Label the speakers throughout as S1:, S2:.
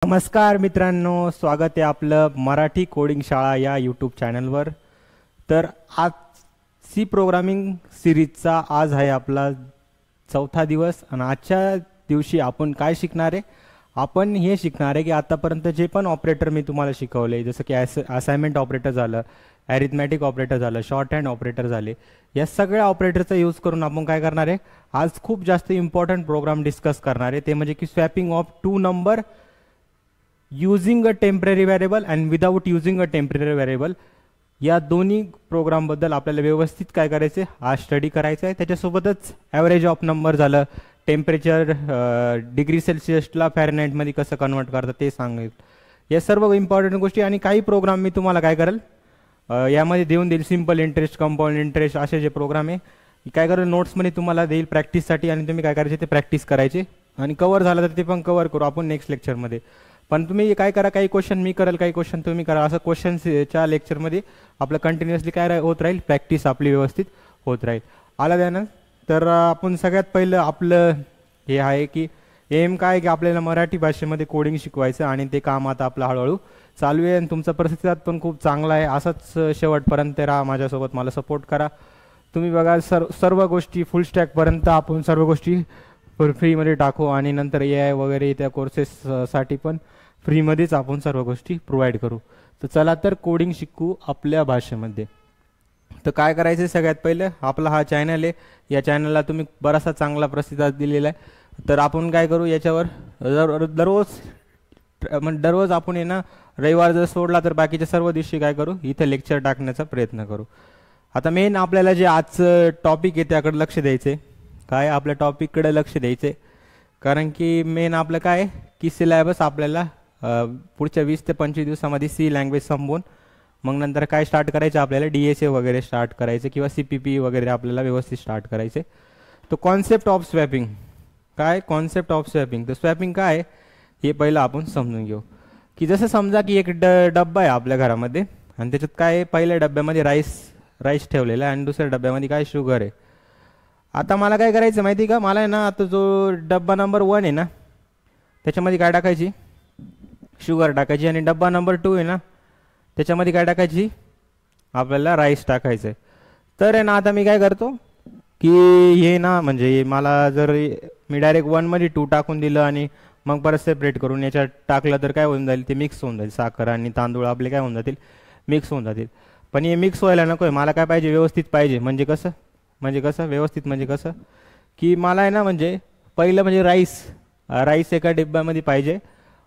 S1: नमस्कार मित्रांनो, स्वागत आहे आपलं मराठी कोडिंग शाळा या यूट्यूब चॅनलवर. तर आज सी प्रोग्रामिंग सिरीजचा आज आहे आपला चौथा दिवस आणि आजच्या दिवशी आपण काय शिकणार आहे? आपण हे शिकणार आहे की आतापर्यंत जे पण ऑपरेटर मी तुम्हाला शिकवले, जसं की असाइनमेंट ऑपरेटर झालं, ॲरिथमॅटिक ऑपरेटर झालं, शॉर्ट हँड ऑपरेटर झाले, या सगळ्या ऑपरेटरचा यूज करून आपण काय करणार आहे? आज खूप जास्त इम्पॉर्टंट प्रोग्राम डिस्कस करणार आहे. ते म्हणजे की swapping of two number using a temporary variable and without using a temporary variable. या दोन्ही प्रोग्रामबद्दल आपल्याला व्यवस्थित काय करायचे, आज स्टडी करायचं आहे. त्याच्यासोबतच ॲव्हरेज ऑफ नंबर झालं, टेम्परेचर डिग्री सेल्सिअसला फॅरनहाईटमध्ये कसं कन्वर्ट करतात ते सांगेल. या सर्व इम्पॉर्टंट गोष्टी आणि काही प्रोग्राम मी तुम्हाला काय करेल यामध्ये देऊन देईल. सिम्पल इंटरेस्ट, कंपाऊंड इंटरेस्ट असे जे प्रोग्राम आहे काय करेल नोट्समध्ये तुम्हाला देईल प्रॅक्टिससाठी, आणि तुम्ही काय करायचे ते प्रॅक्टिस करायचे. आणि कवर झालं तर ते पण कवर करू आपण नेक्स्ट लेक्चरमध्ये. पण तुम्ही काय करा, काही क्वेश्चन मी करेल, काही क्वेश्चन तुम्ही करा. असं क्वेश्चन्सच्या लेक्चरमध्ये आपलं कंटिन्युअसली काय होत राहील, प्रॅक्टिस आपली व्यवस्थित होत राहील. आला द्या. तर आपण सगळ्यात पहिलं आपलं हे आहे की एम काय की आपल्याला मराठी भाषेमध्ये कोडिंग शिकवायचं, आणि ते काम आता आपलं हळूहळू चालू आहे. आणि तुमचा प्रतिसाद पण खूप चांगला आहे. असंच शेवटपर्यंत राहा माझ्यासोबत, मला सपोर्ट करा. तुम्ही बघा सर्व गोष्टी फुल स्टॅकपर्यंत आपण सर्व गोष्टी फ्रीमध्ये टाकू, आणि नंतर AI वगैरे त्या कोर्सेससाठी पण फ्रीमध्येच आपण सर्व गोष्टी प्रोव्हाइड करू. तर चला तर कोडिंग शिकू आपल्या भाषेमध्ये. तर काय करायचं, सगळ्यात पहिलं आपला हा चॅनल आहे, या चॅनलला तुम्ही बराचसा चांगला प्रतिसाद दिलेला आहे. तर आपण काय करू, याच्यावर दररोज आपण आहे ना, रविवार जर सोडला तर बाकीच्या सर्व दिवशी काय करू, इथे लेक्चर टाकण्याचा प्रयत्न करू. आता मेन आपल्याला जे आजचं टॉपिक आहे त्याकडे लक्ष द्यायचं आहे. काय आपल्या टॉपिककडे लक्ष द्यायचं आहे, कारण की मेन आपलं काय की सिलेबस आपल्याला पुढच्या 20 ते 25 दिवसामध्ये सी लँग्वेज संपवून मग नंतर काय स्टार्ट करायचं, आपल्याला DSA वगैरे स्टार्ट करायचं किंवा CPP वगैरे आपल्याला व्यवस्थित स्टार्ट करायचे. तो कॉन्सेप्ट ऑफ स्वॅपिंग काय, कॉन्सेप्ट ऑफ स्वॅपिंग. तर स्वॅपिंग काय हे पहिलं आपण समजून घेऊ. की जसं समजा की एक डब्बा आहे आपल्या घरामध्ये, आणि त्याच्यात काय आहे, पहिल्या डब्यामध्ये राईस ठेवलेला आहे आणि दुसऱ्या डब्यामध्ये काय शुगर आहे. आता मला काय करायचं माहिती का, मला आहे ना आता जो डब्बा नंबर 1 आहे ना त्याच्यामध्ये काय टाकायची, शुगर टाकायची, आणि डब्बा नंबर 2 आहे ना त्याच्यामध्ये काय टाकायची, आपल्याला राईस टाकायचं आहे. तर आहे ना आता मी काय करतो की हे ना म्हणजे मला जर मी डायरेक्ट 1 मध्ये 2 टाकून दिलं आणि मग परत सेपरेट करून याच्यात टाकलं तर काय होऊन जाईल, ते मिक्स होऊन जाईल. साखर आणि तांदूळ आपले काय होऊन जातील, मिक्स होऊन जातील. पण हे मिक्स व्हायला नको आहे, मला काय पाहिजे, व्यवस्थित पाहिजे. म्हणजे कसं व्यवस्थित म्हणजे कसं की मला आहे ना म्हणजे पहिलं म्हणजे राईस एका डब्यामध्ये पाहिजे,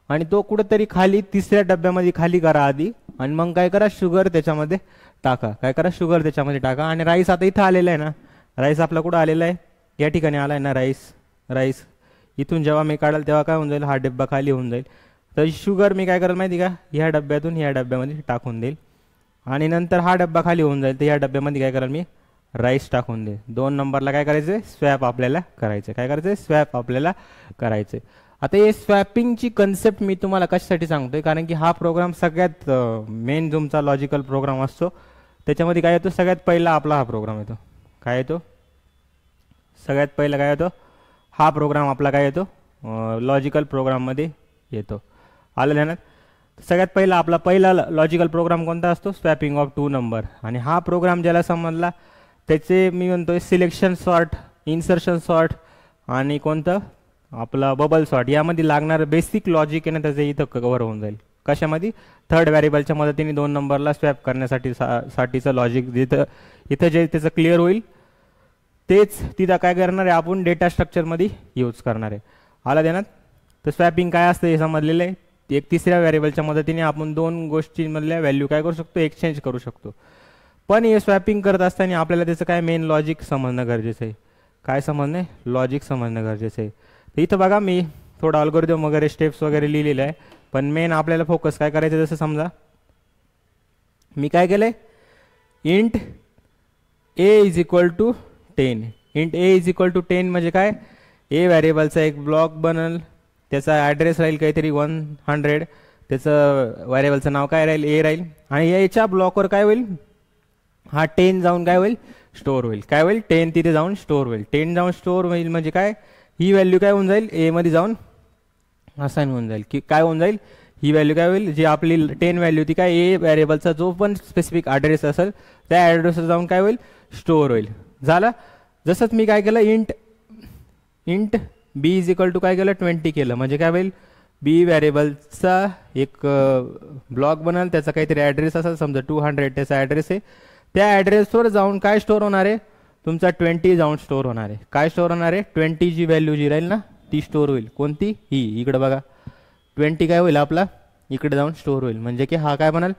S1: आणि तो कुठंतरी खाली तिसऱ्या डब्यामध्ये खाली करा आधी, आणि मग काय करा, शुगर त्याच्यामध्ये टाका. शुगर त्याच्यामध्ये टाका. आणि राईस आता इथं आलेला आहे ना, राईस आपला कुठं आलेला आहे, या ठिकाणी आला आहे ना राईस. इथून जेव्हा मी काढाल तेव्हा काय होऊन जाईल, हा डब्बा खाली होऊन जाईल. तर शुगर मी काय करेल माहिती का, ह्या डब्यातून ह्या डब्यामध्ये टाकून देईल, आणि नंतर हा डब्बा खाली होऊन जाईल तर या डब्यामध्ये काय करेल मी, राईस टाकून दे. 2 नंबरला काय करायचं, स्वॅप आपल्याला करायचं. स्वॅप आपल्याला करायचं. आता हे स्वॅपिंगची कन्सेप्ट मी तुम्हाला कशासाठी सांगतोय, कारण की हा प्रोग्राम सगळ्यात मेन तुमचा लॉजिकल प्रोग्राम असतो. त्याच्यामध्ये काय येतो, सगळ्यात पहिला आपला हा प्रोग्राम येतो. काय येतो, सगळ्यात पहिला काय येतो, हा प्रोग्राम आपला काय येतो, लॉजिकल प्रोग्राममध्ये येतो. आलं ध्यानात. सगळ्यात पहिला आपला लॉजिकल प्रोग्राम कोणता असतो, स्वॅपिंग ऑफ 2 नंबर. आणि हा प्रोग्राम ज्याला समजला त्याचे मी म्हणतोय सिलेक्शन सॉर्ट, इन्सर्शन सॉर्ट, आणि कोणतं आपला बबल सॉर्ट, यामध्ये लागणारं बेसिक लॉजिक आहे ना त्याचं इथं कव्हर होऊन जाईल. कशामध्ये, थर्ड व्हेरिएबलच्या मदतीने 2 नंबरला स्वॅप करण्यासाठीचं लॉजिक इथं जे त्याचं क्लिअर होईल तेच तिथं काय करणार आहे, आपण डेटा स्ट्रक्चरमध्ये यूज करणार आहे. आला ध्यानात. तर स्वॅपिंग काय असतं हे समजलेलं आहे. एक तिसऱ्या व्हेरिएबलच्या मदतीने आपण 2 गोष्टींमधल्या व्हॅल्यू काय करू शकतो, एक्सचेंज करू शकतो. पण हे स्वॅपिंग करत असताना आपल्याला त्याचं काय मेन लॉजिक समजणं गरजेचं आहे. काय समजणं आहे, लॉजिक समजणं गरजेचं आहे. तर इथं बघा मी थोडं अल्गोरिदम वगैरे स्टेप्स वगैरे लिहिलेलं आहे, पण मेन आपल्याला फोकस काय करायचं, जसं समजा मी काय केलं आहे, इंट A = 10. इंट A = 10 म्हणजे काय, ए व्हेरिएबलचा एक ब्लॉक बनल, त्याचा ॲड्रेस राहील काहीतरी 100, त्याचं व्हेरिएबलचं नाव काय राहील, A राहील, आणि याच्या ब्लॉकवर काय होईल, हा 10 जाऊन काय होईल, स्टोअर होईल. काय होईल, 10 तिथे जाऊन स्टोअर होईल. 10 जाऊन स्टोअर होईल म्हणजे काय, ही व्हॅल्यू काय होऊन जाईल, A मध्ये जाऊन असाइन होऊन जाईल की काय होऊन जाईल, ही व्हॅल्यू काय होईल, जी आपली 10 व्हॅल्यू ती काय ए व्हेरिएबलचा जो पण स्पेसिफिक ॲड्रेस असेल त्या ॲड्रेसवर जाऊन काय होईल, स्टोअर होईल. झालं. जसंच मी काय केलं, int B is equal to काय केलं 20 केलं, म्हणजे काय होईल, बी व्हेरिएबलचा एक ब्लॉक बनल, त्याचा काहीतरी ॲड्रेस असेल, समजा 200 त्याचा ॲड्रेस आहे, त्या ॲड्रेसवर जाऊन काय स्टोअर होणार आहे, तुमचा 20 जाऊन स्टोअर होणार आहे. काय स्टोअर होणार आहे, 20 जी व्हॅल्यू जी राहील ना ती स्टोअर होईल. कोणती, ही इकडं बघा 20 काय होईल आपला इकडे जाऊन स्टोअर होईल. म्हणजे की हा काय म्हणाल,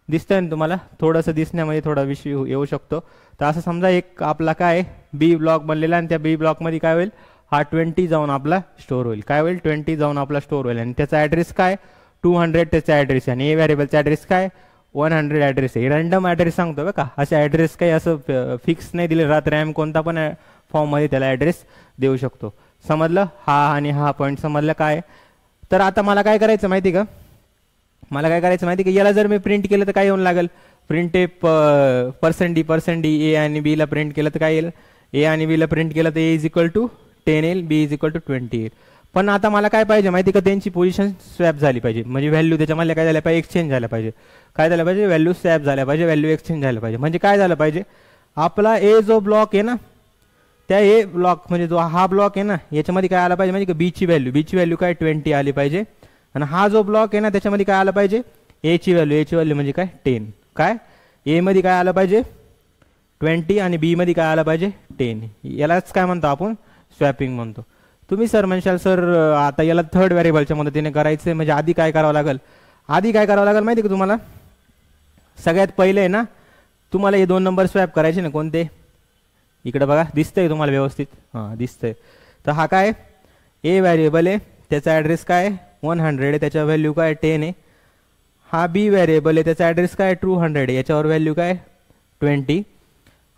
S1: दिसतंय ना तुम्हाला, थोडंसं दिसण्यामध्ये थोडा विषय येऊ शकतो. तर असं समजा एक आपला काय बी ब्लॉक बनलेला आणि त्या बी ब्लॉकमध्ये काय होईल, हा 20 जाऊन आपला स्टोअर होईल. काय होईल, 20 जाऊन आपला स्टोअर होईल आणि त्याचा ॲड्रेस काय 200 त्याचा ॲड्रेस आहे आणि ए व्हेरिएबलचा ॲड्रेस काय 100 ॲड्रेस आहे. रँडम ॲड्रेस सांगतो बघा, असे ॲड्रेस काही असं फिक्स नाही दिले राहत. रॅम कोणता पण फॉर्ममध्ये त्याला ॲड्रेस देऊ शकतो. समजलं, हा आणि हा पॉईंट समजलं काय. तर आता मला काय करायचं माहिती का, मला काय करायचं माहिती का, याला जर मी प्रिंट केलं तर काय येऊन लागेल, प्रिंट %d ए आणि बीला प्रिंट केलं तर काय येईल, ए आणि बीला प्रिंट केलं तर ए इज इक्वल टू 10 येईल, बी इज इक्वल टू 20 येईल. पण आता मला काय पाहिजे माहिती का, त्यांची पोझिशन स्वॅप झाली पाहिजे, म्हणजे व्हॅल्यू त्याच्यामध्ये काय झाल्या पाहिजे, एक्सचेंज झाल्या पाहिजे. काय झालं पाहिजे, व्हॅल्यू स्वॅप झाल्या पाहिजे, व्हॅल्यू एक्सचेंज झाल्या पाहिजे. म्हणजे काय झालं पाहिजे, आपला ए जो ब्लॉक आहे ना, त्या ए ब्लॉक म्हणजे जो हा ब्लॉक आहे ना, याच्यामध्ये काय आला पाहिजे म्हणजे का बीची व्हॅल्यू काय 20 आली पाहिजे. आणि हा जो ब्लॉक आहे ना त्याच्यामध्ये काय आलं पाहिजे, एची व्हॅल्यू म्हणजे काय 10. काय ए मध्ये काय आलं पाहिजे 20 आणि बी मध्ये काय आलं पाहिजे 10. यालाच काय म्हणतो आपण, स्वॅपिंग म्हणतो. तुम्ही सर म्हणशाल सर आता याला थर्ड व्हेरिएबलच्या मदतीने करायचं, म्हणजे आधी काय करावं लागेल, माहिती का तुम्हाला, सगळ्यात पहिले आहे ना तुम्हाला हे 2 नंबर स्वॅप करायचे ना. कोणते, इकडे बघा दिसतंय तुम्हाला व्यवस्थित, हां दिसतंय. तर हा काय ए व्हेरिएबल आहे, त्याचा ॲड्रेस काय 100 आहे, त्याच्या व्हॅल्यू काय 10 आहे. हा बी व्हेरिएबल आहे, त्याचा ॲड्रेस काय 200 आहे, याच्यावर व्हॅल्यू काय 20.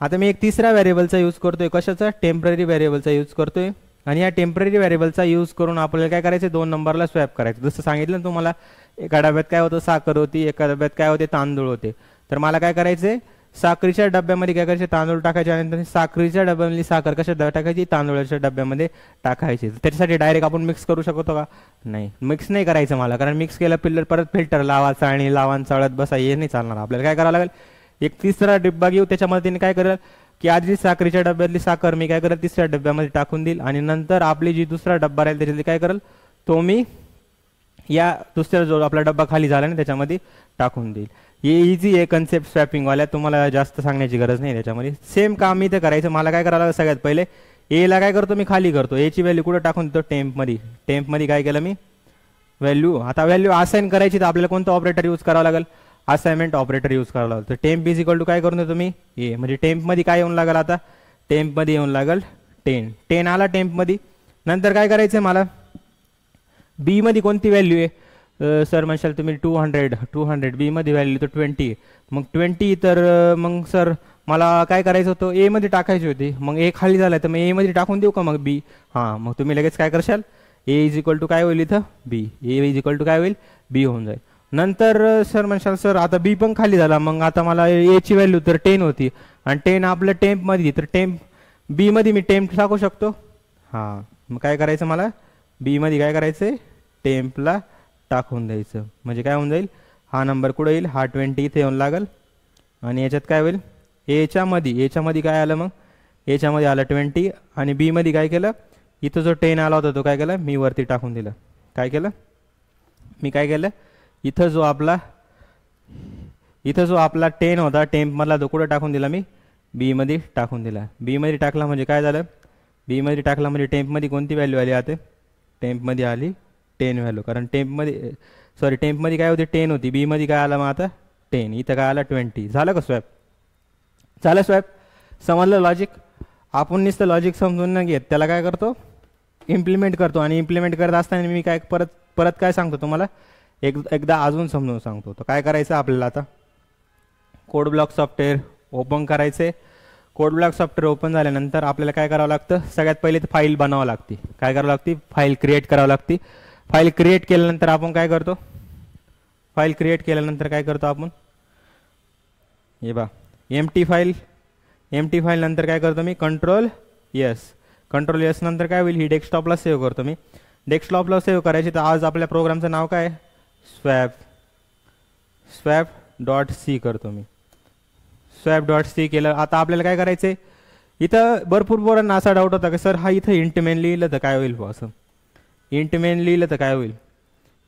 S1: आता मी एक तिसरा व्हेरिएबलचा यूज करतोय, कशाचा, टेम्पररी व्हेरिएबलचा यूज करतोय. आणि या टेम्पररी व्हेरिएबलचा यूज करून आपल्याला काय करायचं, 2 नंबरला स्वॅप करायचं. जसं सांगितलं ना तुम्हाला, एका डब्यात काय होतं, साखर होती, एका डब्यात काय होते, तांदूळ होते. तर मला काय करायचंय, साखरीच्या डब्यामध्ये काय करायचे, तांदूळ टाकायचे आणि साखरीच्या डब्यामध्ये साखर कशा टाकायची, तांदूळाच्या डब्यामध्ये टाकायची. त्याच्यासाठी डायरेक्ट आपण मिक्स करू शकतो का, नाही, मिक्स नाही करायचं मला, कारण मिक्स केलं परत फिल्टर लावा, चाळणी लावा, चाळत बसा, हे नाही चालणार. आपल्याला काय करावं लागेल, एक तिसरा डब्बा घेऊ, त्याच्यामध्ये तिने काय करेल की आधी साखरीच्या डब्यातली साखर मी काय करेल तिसऱ्या डब्यामध्ये टाकून देईल आणि नंतर आपली जी दुसरा डब्बा राहील त्याच्यातली काय करेल, तो मी या दुसऱ्या जो आपला डब्बा खाली झाला ना त्याच्यामध्ये टाकून देईल. हे इझी आहे कन्सेप्ट स्वॅपिंगवाल्या, तुम्हाला जास्त सांगण्याची गरज नाही त्याच्यामध्ये. सेम काम मी ते करायचं. मला काय करावं लागेल, सगळ्यात पहिले एला काय करतो मी खाली करतो, एची व्हॅल्यू कुठं टाकून देतो, टेम्पमध्ये काय केलं मी व्हॅल्यू. आता व्हॅल्यू असाइन करायची तर आपल्याला कोणतं ऑपरेटर यूज करावं लागेल, असाइनमेंट ऑपरेटर यूज करावं लागेल. तर टेम्प इज इक्वल टू काय करून देतो मी ए, म्हणजे टेम्पमध्ये काय येऊन लागेल, आता टेम्पमध्ये येऊन लागेल 10 आला टेम्पमध्ये. नंतर काय करायचं मला, बी मध्ये कोणती व्हॅल्यू आहे, सर म्हणशाल तुम्ही 200 बी मध्ये व्हॅल्यू तर 20, मग 20 तर मग सर मला काय करायचं होतं, ए मध्ये टाकायची होती, मग ए खाली झाला तर मग ए मध्ये टाकून देऊ का मग बी. हां, मग तुम्ही लगेच काय करशाल, ए इज इक्वल टू काय होईल इथं बी, ए इज इक्वल टू काय होईल बी होऊन जाईल. नंतर सर म्हणशाल सर आता बी पण खाली झाला, मग आता मला एची व्हॅल्यू तर 10 होती आणि 10 आपलं टेम्पमध्ये, तर टेम्प बी मध्ये मी टेम्प टाकू शकतो. हां, मग काय करायचं मला, बी मध्ये काय करायचं आहे, टेम्पला टाकून द्यायचं. म्हणजे काय होऊन जाईल, हा नंबर कुठं येईल, हा 20 इथे येऊन लागेल आणि याच्यात काय होईल, एच्यामध्ये काय आलं, मग एच्यामध्ये आलं 20 आणि बी मध्ये काय केलं, इथं जो 10 आला होता तो काय केलं मी वरती टाकून दिलं. काय केलं मी, काय केलं इथं जो आपला 10 होता टेम्पमधला तो कुठं टाकून दिला मी, बी मध्ये टाकून दिला. बी मध्ये टाकला म्हणजे काय झालं, बी मध्ये टाकला म्हणजे टेम्पमध्ये कोणती व्हॅल्यू आली, आता टेम्पमध्ये आली 10 व्हॅल्यू, कारण टेम्पमध्ये काय होती 10 होती, बी मध्ये काय आला मग आता 10, इथं काय आला 20. झालं का स्वॅप, झालं स्वॅप. समजलं लॉजिक. आपण नुसतं लॉजिक समजून न घेत त्याला काय करतो, इम्प्लिमेंट करतो. आणि इम्प्लिमेंट करत असताना मी काय परत काय सांगतो तुम्हाला, एकदा अजून समजून सांगतो. तर काय करायचं आपल्याला, आता कोड ब्लॉक सॉफ्टवेअर ओपन करायचे. कोड ब्लॉक सॉफ्टवेअर ओपन झाल्यानंतर आपल्याला काय करावं लागतं, सगळ्यात पहिले तर फाईल बनावं लागते. काय करावं लागते, फाईल क्रिएट करावं लागते. फाईल क्रिएट केल्यानंतर आपण काय करतो, आपण हे बा एम्प्टी फाईल नंतर काय करतो मी, कंट्रोल एस नंतर काय होईल, ही डेस्कटॉपला सेव्ह करतो मी. डेस्कटॉपला सेव्ह करायची. तर आज आपल्या प्रोग्रामचं नाव काय आहे? स्वॅप डॉट सी करतो मी. स्वॅप डॉट सी केलं. आता आपल्याला काय करायचं आहे, इथं भरपूर पोरांना असा डाऊट होता की सर हा इथं इंट मेन लिहिलं तर काय होईल बुवा असं. इंट मेन लिहिलं तर काय होईल.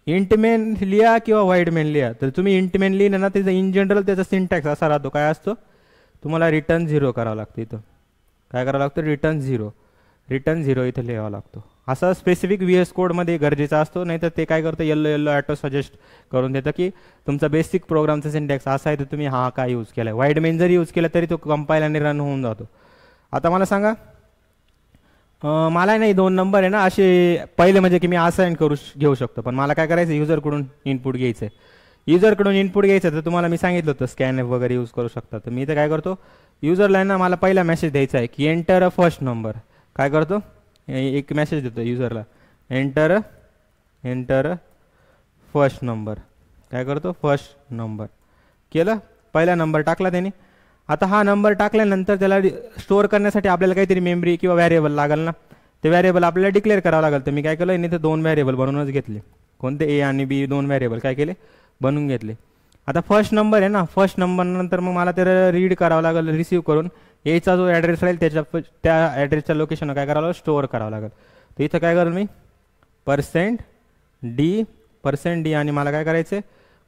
S1: इंट मेन लिहा किंवा वाईड मेन लिहा. तर तुम्ही इंट मेन लिहिलं ना, त्याचं इन जनरल त्याचा सिंटॅक्स असा राहतो, काय असतो, तुम्हाला रिटर्न 0 करावं लागतं. इथं काय करावं लागतं, रिटर्न 0 इथं लिहावं लागतो. असा स्पेसिफिक VS कोडमध्ये गरजेचा असतो. नाही तर ते काय करतं, येल्लो ॲटो सजेस्ट करून देतं की तुमचा बेसिक प्रोग्रामचा सिंटॅक्स असा आहे, तर तुम्ही हा काय यूज केला आहे. वाईड मेन जरी यूज केला तरी तो कंपाईल आणि रन होऊन जातो. आता मला सांगा, मला नाही 2 नंबर आहे ना असे पहिले, म्हणजे की मी असाइन घेऊ शकतो. पण मला काय करायचं, युजरकडून इनपुट घ्यायचं आहे. युजरकडून इनपुट घ्यायचं तर तुम्हाला मी सांगितलं होतं स्कॅन एफ वगैरे यूज करू शकता. तर मी इथं काय करतो, युजरला ना मला पहिला मेसेज द्यायचा आहे की एंटर अ फर्स्ट नंबर. काय करतो, एक मेसेज देतो युजरला, एंटर फर्स्ट नंबर. काय करतो, फर्स्ट नंबर केलं, पहिला नंबर टाकला त्याने. आता हा नंबर टाकल्यानंतर त्याला स्टोअर करण्यासाठी आपल्याला काहीतरी मेमरी किंवा व्हॅरिएबल लागेल ना. ते व्हॅरिएबल आपल्याला डिक्लेअर करावं लागेल. तर मी काय केलं, इथे 2 व्हॅरिएबल बनवूनच घेतले. कोणते, ए आणि बी 2 व्हॅरिएबल काय केले, बनवून घेतले. आता फर्स्ट नंबर आहे ना, फर्स्ट नंबर नंतर मग मला त्याला रीड करावं लागेल, रिसीव्ह करून एचा जो ॲड्रेस राहील त्या ॲड्रेसच्या लोकेशनला काय करावं लागेल, स्टोअर करावं लागेल. तर इथं काय करेल मी, %d आणि मला काय करायचं आहे,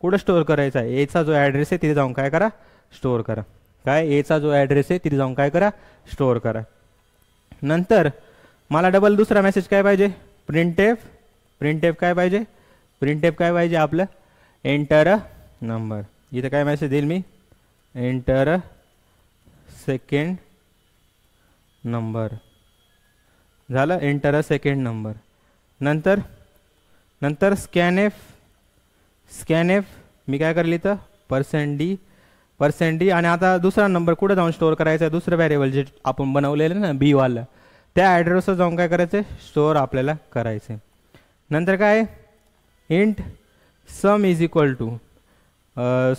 S1: कुठं स्टोअर करायचं आहे, एचा जो ॲड्रेस आहे तिथे जाऊन काय करा, स्टोअर करा. काय, एचा जो ॲड्रेस आहे तिथे जाऊन काय करा, स्टोअर करा. नंतर मला डबल दुसरा मेसेज काय पाहिजे, प्रिंट एफ काय पाहिजे, काय पाहिजे आपलं, एंटर अ नंबर. इथं काय मेसेज देईल मी, एंटर अ सेकंड नंबर. झालं, एंटर अ सेकंड नंबर. नंतर स्कॅन एफ मी काय करेल इथं, %d आणि आता दुसरा नंबर कुठं जाऊन स्टोअर करायचा आहे, दुसरं व्हॅरिएबल जे आपण बनवलेलं ना बी वाला, त्या ॲड्रेसवर जाऊन काय करायचं आहे, स्टोअर आपल्याला करायचं आहे. नंतर काय, int sum is equal to,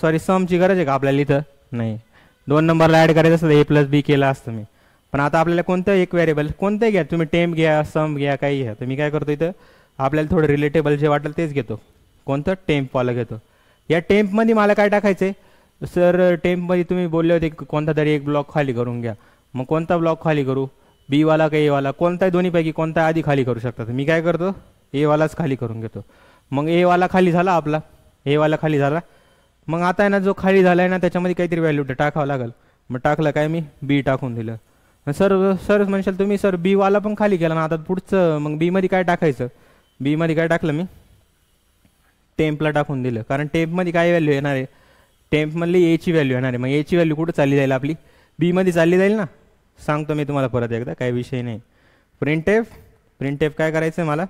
S1: sorry समची गरज आहे का आपल्याला इथं, नाही. 2 नंबरला ॲड करायचं असतं A+B केलं असतं मी. पण आता आपल्याला कोणतं एक व्हेरिएबल कोणतं घ्या तुम्ही, टेम्प घ्या, सम घ्या, काही घ्या. तर मी काय करतो इथं, आपल्याला थोडं रिलेटेबल जे वाटेल तेच घेतो. कोणतं, टेम्पवालं घेतो. या टेम्पमध्ये मला काय टाकायचं आहे, सर टेम्पमध्ये तुम्ही बोलले होते की कोणता तरी एक ब्लॉक खाली करून घ्या. मग कोणता ब्लॉक खाली करू, बी वाला का ए वाला, कोणताही दोन्हीपैकी कोणता आधी खाली करू शकता. तर मी काय करतो, ए वालाच खाली करून घेतो. मग ए वाला खाली झाला आपला, ए वाला खाली झाला. मग आता आहे ना, जो खाली झाला आहे ना त्याच्यामध्ये काहीतरी व्हॅल्यू टाकावं लागेल. मग टाकलं काय, मी बी टाकून दिलं. सर म्हणशाल तुम्ही, सर बी वाला पण खाली केला ना, आता पुढचं मग बीमध्ये काय टाकायचं, बीमध्ये काय टाकलं मी, टेम्पला टाकून दिलं. कारण टेम्पमध्ये काय व्हॅल्यू येणार आहे, टेम्पमधली एची व्हॅल्यू येणार आहे. मग एची व्हॅल्यू कुठं चालली जाईल, आपली बीमध्ये चालली जाईल ना. सांगतो मी तुम्हाला परत एकदा, काही विषय नाही. प्रिंट एफ काय करायचं आहे मला,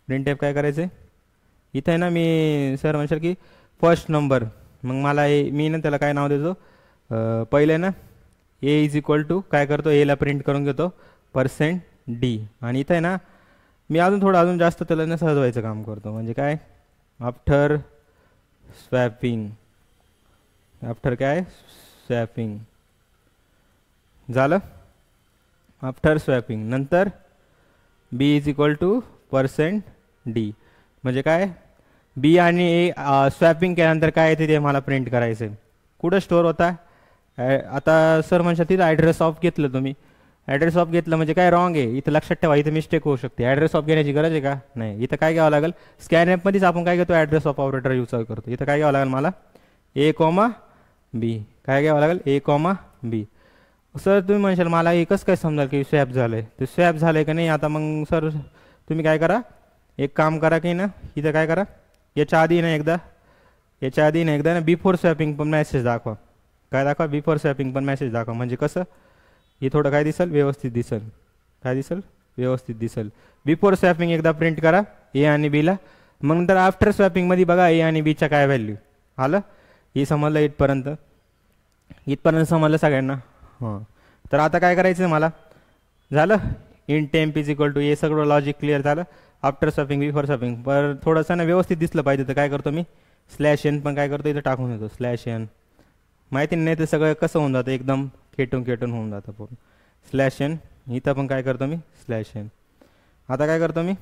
S1: प्रिंट एफ काय करायचं आहे इथं आहे ना, मी सर म्हणशाल की फर्स्ट नंबर. मग मला मी ना त्याला काय नाव देतो, पहिले ना ए इज इक्वल टू काय करतो, एला प्रिंट करून घेतो %d. आणि इथं आहे ना मी अजून जास्त त्याला ना सजवायचं काम करतो. म्हणजे काय, आफ्टर काय स्वॅपिंग झालं, आफ्टर स्वॅपिंग. नंतर B is equal to %d. म्हणजे काय, बी आणि ए स्वॅपिंग केल्यानंतर काय येते ते मला प्रिंट करायचं आहे. कुठं स्टोअर होता, आता सर म्हणशात तिथं ॲड्रेस ऑफ घेतलं तुम्ही, ॲड्रेस ऑफ घेतलं म्हणजे काय रॉंग आहे. इथं लक्षात ठेवा, इथं मिस्टेक होऊ शकते. ॲड्रेस ऑफ घेण्याची गरज आहे का, नाही. इथं काय घ्यावं लागेल, स्कॅन ॲपमध्येच आपण काय घेतो, ॲड्रेस ऑफ ऑपरेटर यूज करतो. इथं काय घ्यावं लागेल मला, A,B. काय घ्यावं लागेल, A,B. सर तुम्ही म्हणशाल मला एकच काय समजाल की स्वॅप झालं आहे, ते स्वॅप झालं आहे का नाही. आता मग सर तुम्ही काय करा, एक काम करा की ना, इथं काय करा, याच्या आधी ना एकदा ना बिफोर स्वॅपिंग पण मेसेज दाखवा. काय दाखवा, बिफोर स्वॅपिंग पण मेसेज दाखवा. म्हणजे कसं, हे थोडं काय दिसेल, व्यवस्थित दिसेल. काय दिसेल, व्यवस्थित दिसेल. बिफोर स्वॅपिंग एकदा प्रिंट करा ए आणि बीला. मग नंतर आफ्टर स्वॅपिंगमध्ये बघा ए आणि बीच्या काय व्हॅल्यू आलं. हे समजलं इथपर्यंत समजलं सगळ्यांना. हां, तर आता काय करायचं मला, झालं in temp is equal to, हे सगळं लॉजिक क्लिअर झालं. After swapping, before swapping. पर थोडंसं ना व्यवस्थित दिसलं पाहिजे, तर काय करतो मी, /n पण काय करतो इथं टाकून देतो, /n. माहिती नाही तर सगळं कसं होऊन जातं, एकदम खेटून होऊन जातं पूर्ण. /n इथं पण काय करतो मी, /n. आता काय करतो मी,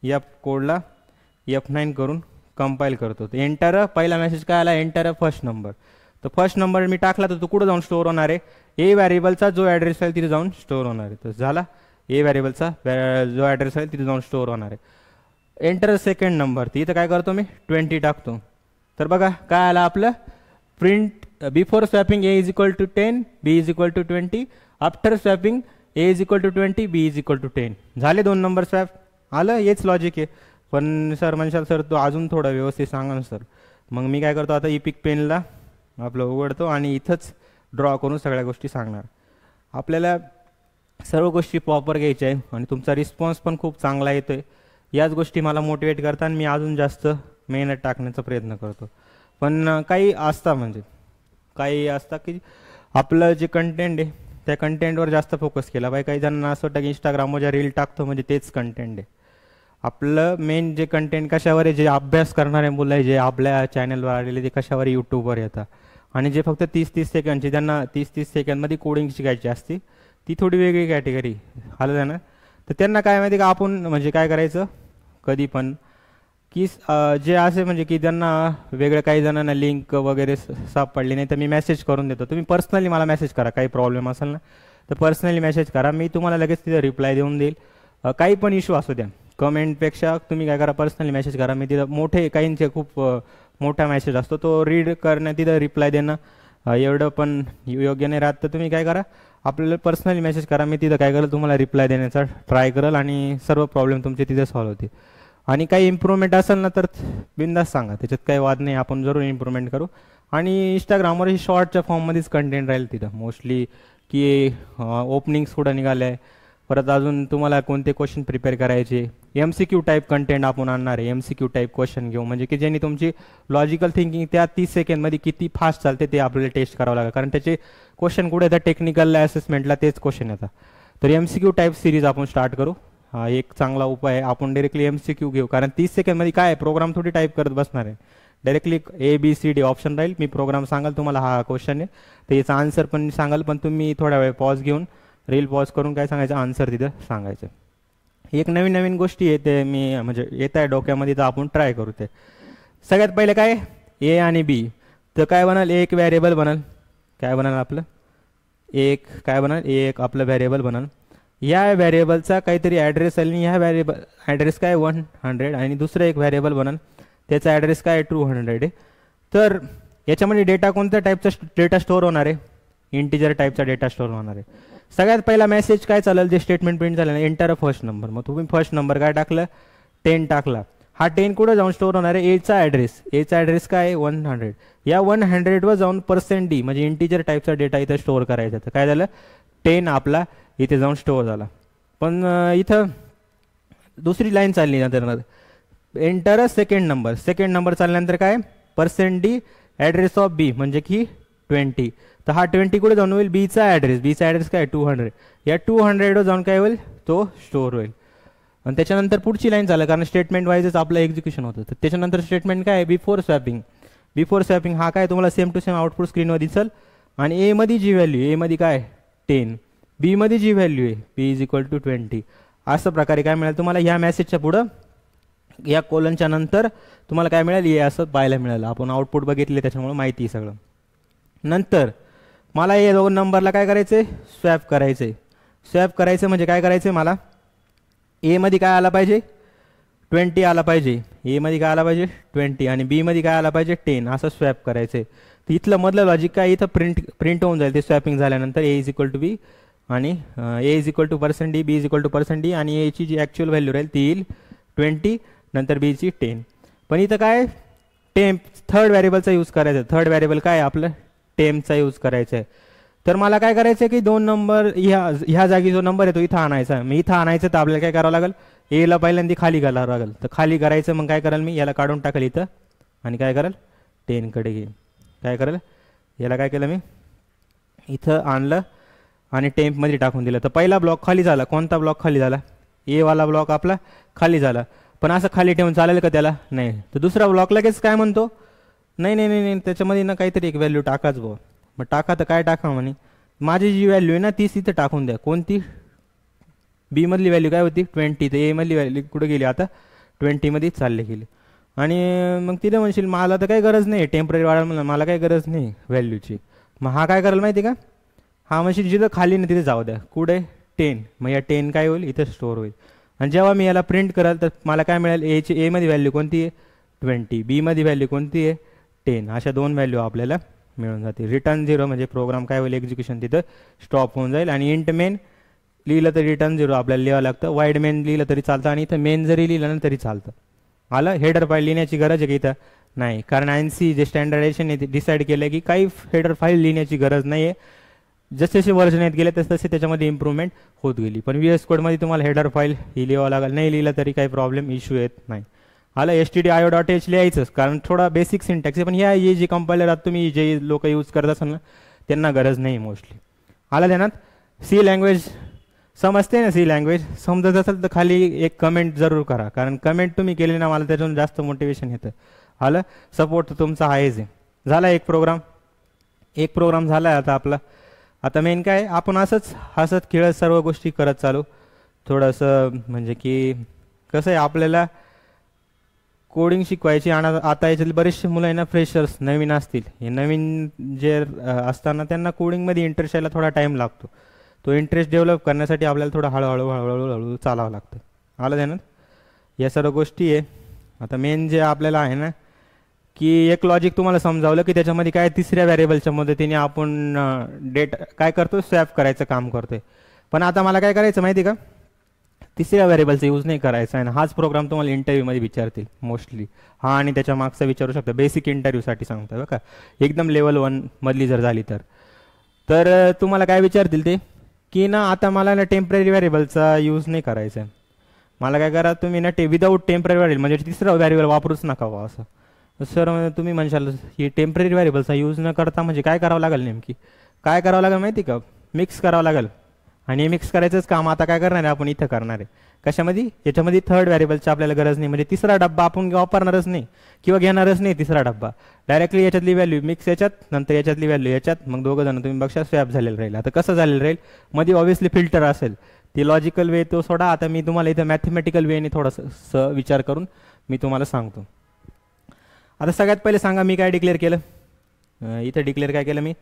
S1: एफ कोडला F9 करून कंपाईल करतो. तर एंटर पहिला मेसेज काय आला, एंटर फर्स्ट नंबर. तर फर्स्ट नंबर मी टाकला तर तो कुठं जाऊन स्टोअर होणार आहे, ए व्हॅरिएबलचा जो ॲड्रेस आहे तिथे जाऊन स्टोअर होणार आहे. तर झाला ए व्हॅरिएबलचा जो ॲड्रेस आहे तिथे जाऊन स्टोअर होणार आहे. एंटर सेकंड नंबर, तर इथं काय करतो मी 20 टाकतो. तर बघा काय आलं आपलं, print before swapping A is equal to 10 B is equal to 20, after swapping A is equal to 20 B is equal to 10. झाले 2 नंबर स्वॅप. आलं, हेच लॉजिक आहे. पण सर म्हणशाल सर तो अजून थोडा व्यवस्थित सांगा ना सर. मग मी काय करतो, आता इपिक पेनला आपलं उघडतो आणि इथंच ड्रॉ करून सगळ्या गोष्टी सांगणार. आपल्याला सर्व गोष्टी प्रॉपर घ्यायच्या आहे आणि तुमचा रिस्पॉन्स पण खूप चांगला येतो आहे. याच गोष्टी मला मोटिवेट करतात आणि मी अजून जास्त मेहनत टाकण्याचा प्रयत्न करतो. पण काही असतं की आपलं जे कंटेंट आहे त्या कंटेंटवर जास्त फोकस केला पाहिजे. काही जणांना असं वाटतं की इंस्टाग्रामवर ज्या रील टाकतो म्हणजे तेच कंटेंट आहे. आपलं मेन जे कंटेंट कशावर आहे, जे अभ्यास करणारे मुलं आहे जे आपल्या चॅनलवर आलेले ते कशावर यूट्यूबवर येतात. आणि जे फक्त 30-30 सेकंडचे, ज्यांना 30-30 सेकंडमध्ये कोडिंग शिकायची असते ती थोडी वेगळी कॅटेगरी आलं आहे ना. तर त्यांना काय माहिती का, आपण म्हणजे काय करायचं कधी पण की जे असे म्हणजे की त्यांना वेगळं, काही जणांना लिंक वगैरे सापडली नाही तर मी मेसेज करून देतो. तुम्ही पर्सनली मला मेसेज करा, काही प्रॉब्लेम असेल ना तर पर्सनली मेसेज करा, मी तुम्हाला लगेच तिथं रिप्लाय देऊन देईल. काही पण इश्यू असू द्या, कमेंटपेक्षा तुम्ही काय करा पर्सनली मेसेज करा. मी तिथं मोठे काहींचे खूप मोठा मेसेज असतो तो रीड करणं, तिथं रिप्लाय देणं एवढं पण योग्य नाही राहत. तर तुम्ही काय करा, आपल्याला पर्सनली मेसेज करा, मी तिथं काय करेल तुम्हाला रिप्लाय देण्याचा ट्राय करेल आणि सर्व प्रॉब्लेम तुमचे तिथे सॉल्व्ह होतील. आणि काही इम्प्रूव्हमेंट असेल ना तर बिंदास सांगा, त्याच्यात काही वाद नाही, आपण जरूर इम्प्रूव्हमेंट करू. आणि इंस्टाग्रामवर ही शॉर्टच्या फॉर्ममध्येच कंटेंट राहील तिथं मोस्टली, की ओपनिंग्स कुठं निघाले आहे, परत अजून तुम्हाला कोणते क्वेश्चन प्रिपेअर करायचे, MCQ टाईप कंटेंट आपण आणणार आहे. MCQ टाईप क्वेश्चन घेऊ म्हणजे की ज्यांनी तुमची लॉजिकल थिंकिंग त्या 30 सेकंडमध्ये किती फास्ट चालते ते आपल्याला टेस्ट करावं लागेल. कारण त्याचे क्वेश्चन कुठे येतात, टेक्निकल असेसमेंटला तेच क्वेश्चन येतात. तर MCQ टाईप सिरीज आपण स्टार्ट करू. हा एक चांगला उपाय आहे, आपण डायरेक्टली MCQ घेऊ. कारण 30 सेकंडमध्ये काय प्रोग्राम थोडी टाईप करत बसणार आहे, डायरेक्टली ABCD ऑप्शन राहील. मी प्रोग्राम सांगाल तुम्हाला, हा क्वेश्चन आहे तर याचा आन्सर पण सांगाल, पण तुम्ही थोडा वेळ पॉज घेऊन रील पॉज करून काय सांगायचं, आन्सर तिथं सांगायचं. एक नवीन गोष्टी येते मी म्हणजे येत आहे डोक्यामध्ये, तर आपण ट्राय करू. ते सगळ्यात पहिले काय ए आणि बी, तर काय बनाल, एक व्हॅरिएबल बनाल. काय बनाल आपलं एक, काय बनाल एक आपलं व्हॅरिएबल बनाल. या व्हॅरिएबलचा काहीतरी ॲड्रेस आहे आणि ह्या व्हॅरिएबल ॲड्रेस काय 100 आणि दुसरं एक व्हॅरिएबल बनाल त्याचा ॲड्रेस काय 200 आहे. तर याच्यामध्ये डेटा कोणत्या टाईपचा डेटा स्टोअर होणार आहे, इंटिजर टाईपचा डेटा स्टोअर होणार आहे. सगळ्यात पहिला मेसेज काय चालेल, जे स्टेटमेंट प्रिंट झालं एंटर फर्स्ट नंबर. मग तुम्ही फर्स्ट नंबर काय टाकलं, 10 टाकला. हा 10 कुठं जाऊन स्टोअर होणार आहे, एचा ॲड्रेस काय आहे 100. या 100वर जाऊन %d म्हणजे इंटिजर टाईपचा डेटा इथं स्टोअर करायचा. तर काय झालं, 10 आपला इथे जाऊन स्टोअर झाला. पण इथं दुसरी लाईन चालली नंतर, एंटर सेकंड नंबर चालल्यानंतर काय %d ॲड्रेस ऑफ बी म्हणजे की 20. तर हा 20 कुठे जाऊन होईल, बीचा ॲड्रेस काय 200. या 200वर जाऊन काय होईल, तो स्टोअर होईल. आणि त्याच्यानंतर पुढची लाईन चालेल, कारण स्टेटमेंट वाईजच आपलं एक्झिक्युशन होतं. तर त्याच्यानंतर स्टेटमेंट काय बिफोर स्वॅपिंग हा काय तुम्हाला सेम टू सेम आउटपुट स्क्रीनवर दिसल. आणि ए मध्ये जी व्हॅल्यू, ए मध्ये काय 10, बी मध्ये जी व्हॅल्यू आहे बी इज इक्वल टू 20. असं प्रकारे काय मिळेल तुम्हाला, ह्या मेसेजच्या पुढं या कोलनच्या नंतर तुम्हाला काय मिळेल, हे असं पाहायला मिळालं. आपण आउटपुट बघितले त्याच्यामुळे माहिती सगळं. नंतर मला हे 2 नंबरला काय करायचं, स्वॅप करायचं म्हणजे काय करायचं, मला ए मध्ये काय आला पाहिजे 20 आला पाहिजे, ए मध्ये काय आला पाहिजे 20 आणि बी मध्ये काय आला पाहिजे 10, असं स्वॅप करायचं. तर इथलं मधलं लॉजिक काय, इथं प्रिंट होऊन जाईल ते स्वॅपिंग झाल्यानंतर A is equal to B आणि A is equal to %d, B is equal to %d आणि एची जी ॲक्च्युअल व्हॅल्यू राहील ती येईल 20, नंतर बीची 10. पण इथं काय टेम्प थर्ड व्हॅरिएबलचा यूज करायचा. थर्ड व्हॅरिएबल काय आपलं टेम्पचा यूज करायचा आहे. तर मला काय करायचं आहे की 2 नंबर ह्या जागी जो नंबर आहे तो इथं आणायचा. मी इथं आणायचं तर आपल्याला काय करावं लागेल, एला पहिल्यांदा खाली घालावं लागेल. तर खाली करायचं मग काय कराल, मी याला काढून टाकेल इथं आणि काय कराल 10 कडे घेईन. काय कराल, याला काय केलं मी इथं आणलं आणि टेम्पमध्ये टाकून दिलं. तर पहिला ब्लॉक खाली झाला. कोणता ब्लॉक खाली झाला, ए वाला ब्लॉक आपला खाली झाला. पण असं खाली ठेवून चालेल का त्याला, नाही. तर दुसरा ब्लॉक लगेच काय म्हणतो, नाही त्याच्यामध्ये ना काहीतरी एक व्हॅल्यू टाकाच भाऊ. मग टाका तर काय टाका म्हणे, माझी जी व्हॅल्यू आहे ना तीच इथं टाकून द्या. कोणती, बी मधली व्हॅल्यू काय होती 20, तर ए मधली व्हॅल्यू कुठे गेली आता 20मध्ये चालले गेले. आणि मग तिथे म्हणशील मला तर काही गरज नाही टेम्पररी वाढायला, म्हणा मला काही गरज नाही व्हॅल्यूची. मग हा काय करायला माहिती का, हा म्हणशील जिथं खाली ना तिथे जाऊ द्या, कुठे 10. मग या 10 काय होईल इथं स्टोअर होईल. आणि जेव्हा मी याला प्रिंट कराल तर मला काय मिळेल, एमध्ये व्हॅल्यू कोणती आहे 20, बीमध्ये व्हॅल्यू कोणती आहे 10. अशा 2 व्हॅल्यू आपल्याला मिळून जाते. रिटर्न 0 म्हणजे प्रोग्राम काय होईल, एक्झिक्युशन तिथं स्टॉप होऊन जाईल. आणि इंट मेन लिहिलं तर रिटर्न 0 आपल्याला लिहावं लागतं, वाईड मेन लिहिलं तरी चालतं, आणि इथं मेन जरी लिहिलं ना तरी चालतं. आलं. हेडर फाईल लिहिण्याची गरज आहे की इथं नाही, कारण ANSI जे स्टँडर्डायझेशन आहे ते डिसाईड केलं की काही हेडर फाईल लिहिण्याची गरज नाही आहे. जसे जसे वर्जन येत गेले तसे त्याच्यामध्ये इम्प्रूव्हमेंट होत गेली. पण VS कोडमध्ये तुम्हाला हेडर फाईल ही लिहावं लागेल, नाही लिहिलं तरी काही प्रॉब्लेम इश्यू येत नाही. आलं. stdio.h लिहायचंच, कारण थोडा बेसिक सिंटॅक्स आहे, पण हे जे कंपायलर आहात तुम्ही जे लोक यूज करत असाल ना त्यांना गरज नाही मोस्टली. आलं ध्यानात. सी लँग्वेज समजते ना, सी लँग्वेज समजत असेल तर खाली एक कमेंट जरूर करा, कारण कमेंट तुम्ही केली ना मला त्याच्यातून जास्त मोटिवेशन येतं. आलं. सपोर्ट तर तुमचा आहेच आहे. झाला एक प्रोग्राम झाला आहे आता आपला. आता मेन काय, आपण असंच हसत खेळत सर्व गोष्टी करत चालू. थोडंसं म्हणजे की कसं आहे, आपल्याला कोडिंग शिकवायची, आणि आता याच्यातले बरेचसे मुलं आहे ना फ्रेशर्स नवीन असतील, हे नवीन जे असताना त्यांना कोडिंगमध्ये इंटरेस्ट यायला थोडा टाईम लागतो. तो इंटरेस्ट डेव्हलप करण्यासाठी आपल्याला थोडं हळूहळू चालावं लागतं. आलं ध्यानात. या सर्व गोष्टी आहे. आता मेन जे आपल्याला आहे ना की एक लॉजिक तुम्हाला समजावलं की त्याच्यामध्ये काय तिसऱ्या व्हेरिएबलच्या मदतीने आपण डेटा काय करतो, स्वॅप करायचं काम करतोय. पण आता मला काय करायचं माहिती का, तिसऱ्या व्हेरिएबलचा यूज नाही करायचा आहे. हाच प्रोग्राम तुम्हाला इंटरव्ह्यूमध्ये विचारतील मोस्टली. हा आणि त्याच्या मागचा विचारू शकता, बेसिक इंटरव्ह्यूसाठी सांगतो बघा, एकदम लेवल 1 मधली जर झाली तर तुम्हाला काय विचारतील ते की ना आता मला ना टेम्पररी व्हेरिएबलचा यूज नाही करायचा आहे. मला काय करा तुम्ही ना विदाऊट टेम्पररी व्हेरिएबल म्हणजे तिसरा व्हेरिएबल वापरूच नका वा असं. सर तुम्ही म्हणशाल ही टेम्पररी व्हेरिएबलचा यूज न करता म्हणजे काय करावं लागेल, नेमकी काय करावं लागेल माहिती का, मिक्स करावं लागेल. आणि मिक्स करायचंच काम आता काय करणार आहे आपण इथं करणार आहे. कशामध्ये, याच्यामध्ये थर्ड व्हेरिएबलची आपल्याला गरज नाही, म्हणजे तिसरा डब्बा आपण वापरणारच नाही किंवा घेणारच नाही तिसरा डब्बा. डायरेक्टली याच्यातली व्हॅल्यू मिक्स याच्यात, नंतर याच्यातली व्हॅल्यू याच्यात, मग दोघं जण तुम्ही बघा स्वॅप झालेलं राहील. आता कसं झालेलं राहील, मध्ये ऑब्व्हियसली फिल्टर असेल, ती लॉजिकल वे तो सोडा. आता मी तुम्हाला इथं मॅथमॅटिकल वेने थोडासा विचार करून मी तुम्हाला सांगतो. आता सगळ्यात पहिले सांगा मी काय डिक्लेअर केलं, इथं डिक्लेअर काय केलं मी,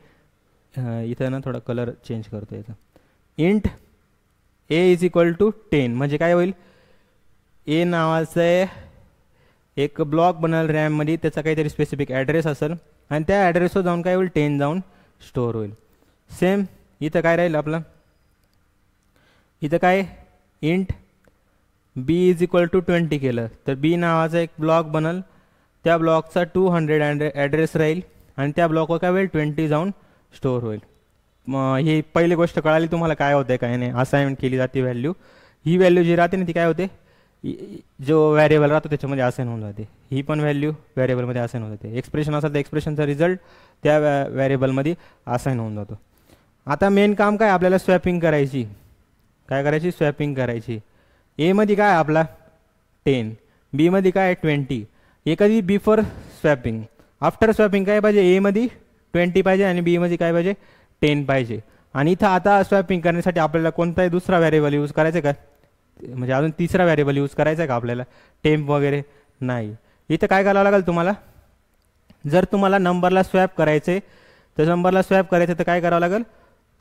S1: इथं ना थोडा कलर चेंज करतो इथं. Int A is equal to 10 म्हणजे काय होईल, ए नावाचं एक ब्लॉक बनल रॅममध्ये, त्याचा काहीतरी स्पेसिफिक ॲड्रेस असेल आणि त्या ॲड्रेसवर जाऊन काय होईल 10 जाऊन स्टोअर होईल. सेम इथं काय राहील आपलं, इथं काय int B is equal to 20 केलं तर बी नावाचा एक ब्लॉक बनल, त्या ब्लॉकचा 200 ॲड्रेस राहील आणि त्या ब्लॉकवर काय होईल 20 जाऊन स्टोअर होईल. मग ही पहिली गोष्ट कळाली तुम्हाला काय होते काय नाही. असाइनमेंट केली जाते व्हॅल्यू, ही व्हॅल्यू जी राहते ना ती काय होते, जो व्हेरिएबल राहतो त्याच्यामध्ये असाइन होऊन जाते. ही पण व्हॅल्यू व्हेरिएबलमध्ये असाइन होऊन जाते. एक्सप्रेशन असेल तर एक्सप्रेशनचा रिझल्ट त्या व्हेरिएबलमध्ये असाइन होऊन जातो. आता मेन काम काय आपल्याला स्वॅपिंग करायची, काय करायची स्वॅपिंग करायची. एमध्ये काय आपला 10, बीमध्ये काय 20. एखादी बिफोर स्वॅपिंग, आफ्टर स्वॅपिंग काय पाहिजे, एमध्ये 20 पाहिजे आणि बीमध्ये काय पाहिजे 10 पाहिजे. आणि इथं आता स्वॅपिंग करण्यासाठी आपल्याला कोणताही दुसरा व्हेरिएबल यूज करायचा का, म्हणजे अजून तिसरा व्हेरिएबल यूज करायचा आहे का आपल्याला, टेम्प वगैरे नाही. इथं काय करावं लागेल तुम्हाला, जर तुम्हाला नंबरला स्वॅप करायचे तर नंबरला स्वॅप करायचं तर काय करावं लागेल,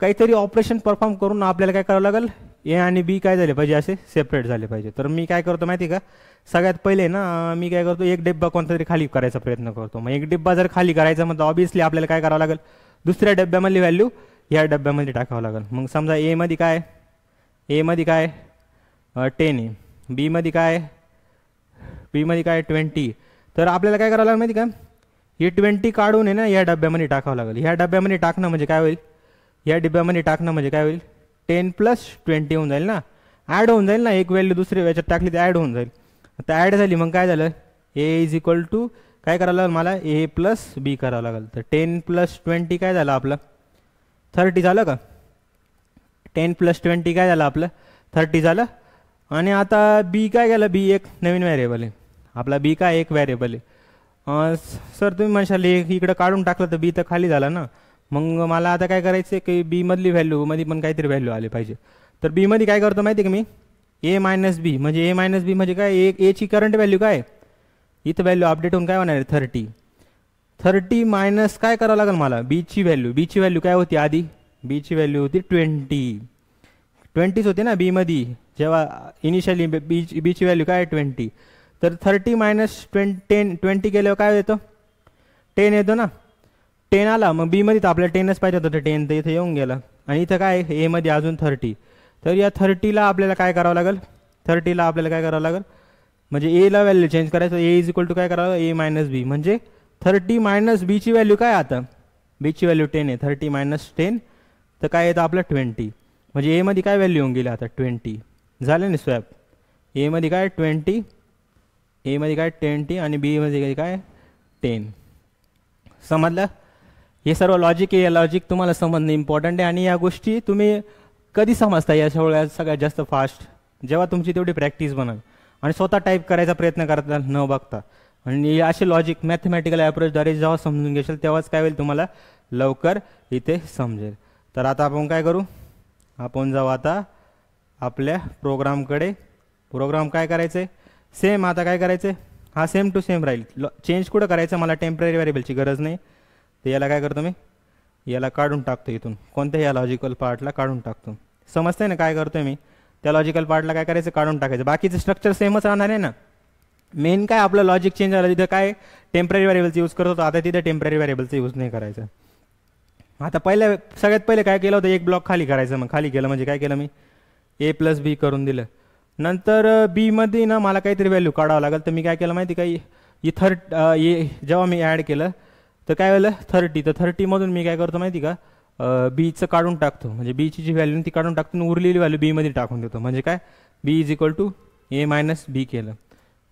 S1: काहीतरी ऑपरेशन परफॉर्म करून आपल्याला काय करावं लागेल, ए आणि बी काय झाले पाहिजे असे सेपरेट झाले पाहिजे. तर मी काय करतो माहिती का, सगळ्यात पहिले ना मी काय करतो एक डिब्बा कोणता तरी खाली करायचा प्रयत्न करतो. मग एक डिब्बा जर खाली करायचा म्हणजे ऑब्व्हियसली आपल्याला काय करावं लागेल, दुसऱ्या डब्यामधली व्हॅल्यू या डब्यामध्ये टाकावं लागेल. मग समजा एमध्ये काय 10 आहे, बीमध्ये काय 20. तर आपल्याला काय करावं लागेल माहिती का, हे 20 काढून आहे ना या डब्यामध्ये टाकावं लागेल. ह्या डब्यामध्ये टाकणं म्हणजे काय होईल, या डब्यामध्ये टाकणं म्हणजे काय होईल 10 + 20 होऊन जाईल ना, ॲड होऊन जाईल ना, एक व्हॅल्यू दुसरी याच्यात टाकली तर ॲड होऊन जाईल. आता ॲड झाली मग काय झालं, ए इज इक्वल टू काय करावं लागेल मला, ए प्लस बी करावं लागेल. तर 10 + 20 काय झालं आपलं 30 झालं का, 10 + 20 काय झालं आपलं 30 झालं. आणि आता बी काय केलं, बी एक नवीन व्हेरिएबल आहे आपला, बी काय एक व्हेरिएबल आहे. सर तुम्ही म्हणशाल इकडं काढून टाकलं तर बी तर खाली झाला ना, मग मला आता काय करायचं की बी मधली व्हॅल्यू मध्ये पण काहीतरी व्हॅल्यू आली पाहिजे. तर बी मध्ये काय करतो माहिती का मी, ए मायनस बी म्हणजे ए मायनस बी म्हणजे काय, एची करंट व्हॅल्यू काय, इथं व्हॅल्यू अपडेट होऊन काय होणार आहे 30. 30 मायनस काय करावं लागेल मला, बीची व्हॅल्यू. बीची व्हॅल्यू काय होती आधी, बीची व्हॅल्यू होती 20 होती ना बीमध्ये जेव्हा इनिशियली. बीची व्हॅल्यू काय 20. तर 30 मायनस 20 केल्यावर काय येतो 10 येतो ना. 10 आला, मग बीमध्ये तर आपल्याला 10च पाहिजे होतं, तर 10 तर इथं येऊन गेला. आणि इथं काय एमध्ये अजून 30. तर या 30ला आपल्याला काय करावं लागेल, 30ला आपल्याला काय करावं लागेल म्हणजे एला व्हॅल्यू चेंज करायचं. ए इज इक्वल टू काय करावं, ए मायनस बी म्हणजे 30 मायनस बीची व्हॅल्यू काय, आता बीची व्हॅल्यू 10 आहे. 30 मायनस 10 तर काय येतं आपलं 20. म्हणजे एमध्ये काय व्हॅल्यू होऊन गेली आता 20. झालं ना स्वॅप. एमध्ये काय 20, एमध्ये काय 20 आणि बीमध्ये काय 10. समजलं. हे सर्व लॉजिक आहे, लॉजिक तुम्हाला समजणं इम्पॉर्टंट आहे. आणि या गोष्टी तुम्ही कधी समजता या सगळ्यात जास्त फास्ट, जेव्हा तुमची तेवढी प्रॅक्टिस बनल आणि स्वतः टाईप करायचा प्रयत्न करता न बघता. आणि असे लॉजिक मॅथमॅटिकल ॲप्रोचद्वारे जेव्हा समजून घेशाल तेव्हाच काय होईल तुम्हाला लवकर इथे समजेल. तर आता आपण काय करू, आपण जाऊ आता आपल्या प्रोग्रामकडे. प्रोग्राम काय करायचं आहे सेम, आता काय करायचं आहे हा सेम टू सेम राहील. चेंज कुठं करायचं, मला टेम्पररी व्हेरिएबलची गरज नाही. तर याला काय करतो मी, याला काढून टाकतो इथून, कोणत्याही या लॉजिकल पार्टला काढून टाकतो. समजतंय ना काय करतोय मी, त्या लॉजिकल पार्टला काय करायचं काढून टाकायचं. बाकीचं स्ट्रक्चर सेमच राहणार आहे ना. मेन काय आपलं लॉजिक चेंज झालं, तिथं काय टेम्पररी व्हेरिएबलचं यूज करत होतो, आता तिथं टेम्पररी व्हेरिएबलचं यूज नाही करायचं. आता सगळ्यात पहिले काय केलं होतं, एक ब्लॉक खाली करायचं. मग खाली केलं म्हणजे काय केलं मी, ए प्लस बी करून दिलं. नंतर बीमध्ये ना मला काहीतरी व्हॅल्यू काढावं लागेल. तर मी काय केलं माहिती काय, इथं जेव्हा मी ॲड केलं तर काय झालं 30. तर 30मधून मी काय करतो माहिती का, बीचं काढून टाकतो. म्हणजे बीची जी व्हॅल्यू ती काढून टाकतो, उरलेली व्हॅल्यू बीमध्ये टाकून देतो. म्हणजे काय B is equal to A minus B केलं,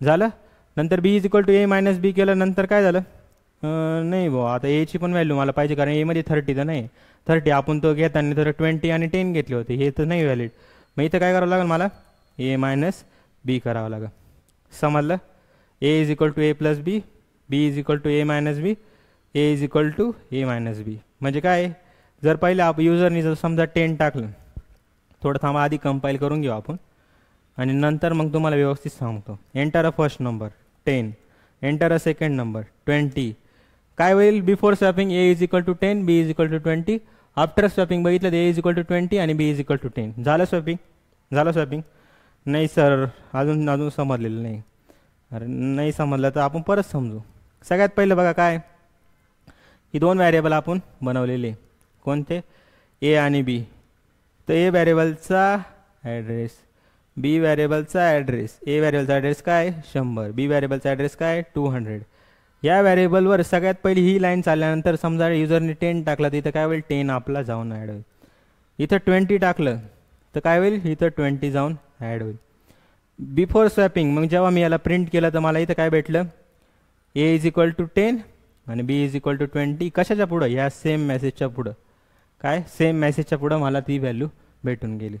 S1: झालं. नंतर B is equal to A minus B केलं, नंतर काय झालं, नाही भाऊ आता एची पण व्हॅल्यू मला पाहिजे, कारण एमध्ये 30 तर नाही. 30 आपण तो घेताना तर 20 आणि 10 घेतले होते, हे तर नाही व्हॅलिड. मग इथं काय करावं लागेल मला, ए मायनस बी करावं लागेल. समजलं. A is equal to A plus B, B is equal to A minus B, A is equal to A minus B. म्हणजे काय, जर पहिले युजरनी जर समजा 10 टाकलं, थोडं थांबा आधी कंपाईल करून घेऊ आपण आणि नंतर मग तुम्हाला व्यवस्थित सांगतो. Enter a first number 10, enter a second number 20. काय होईल, before swapping A is equal to 10, B is equal to 20. After swapping बघितलं तर ए इज इक्वल टू 20 आणि बी इज इक्वल टू 10. झालं स्वॅपिंग, झालं स्वॅपिंग. नाही सर अजून समजलेलं नाही. अरे नाही समजलं तर आपण परत समजू. सगळ्यात पहिलं बघा काय, ही दोन व्हॅरिएबल आपण बनवलेले, कोणते ए आणि बी. तर ए व्हॅरिएबलचा ॲड्रेस, बी व्हॅरिएबलचा ॲड्रेस. ए व्हॅरिएबलचा ॲड्रेस काय 100, बी व्हॅरिएबलचा ॲड्रेस काय 200. या व्हॅरिएबलवर सगळ्यात पहिली ही लाईन चालल्यानंतर समजा युजरने 10 टाकला तर इथं काय होईल 10 आपला जाऊन ॲड होईल. इथं 20 टाकलं तर काय होईल, इथं 20 जाऊन ॲड होईल. बिफोर स्वॅपिंग मग जेव्हा मी याला प्रिंट केलं तर मला इथं काय भेटलं, ए इज इक्वल टू 10 आणि बी इज इक्वल टू 20. कशाच्या पुढं, या सेम मेसेजच्या पुढं, काय सेम मेसेजच्या पुढं मला ती व्हॅल्यू भेटून गेली.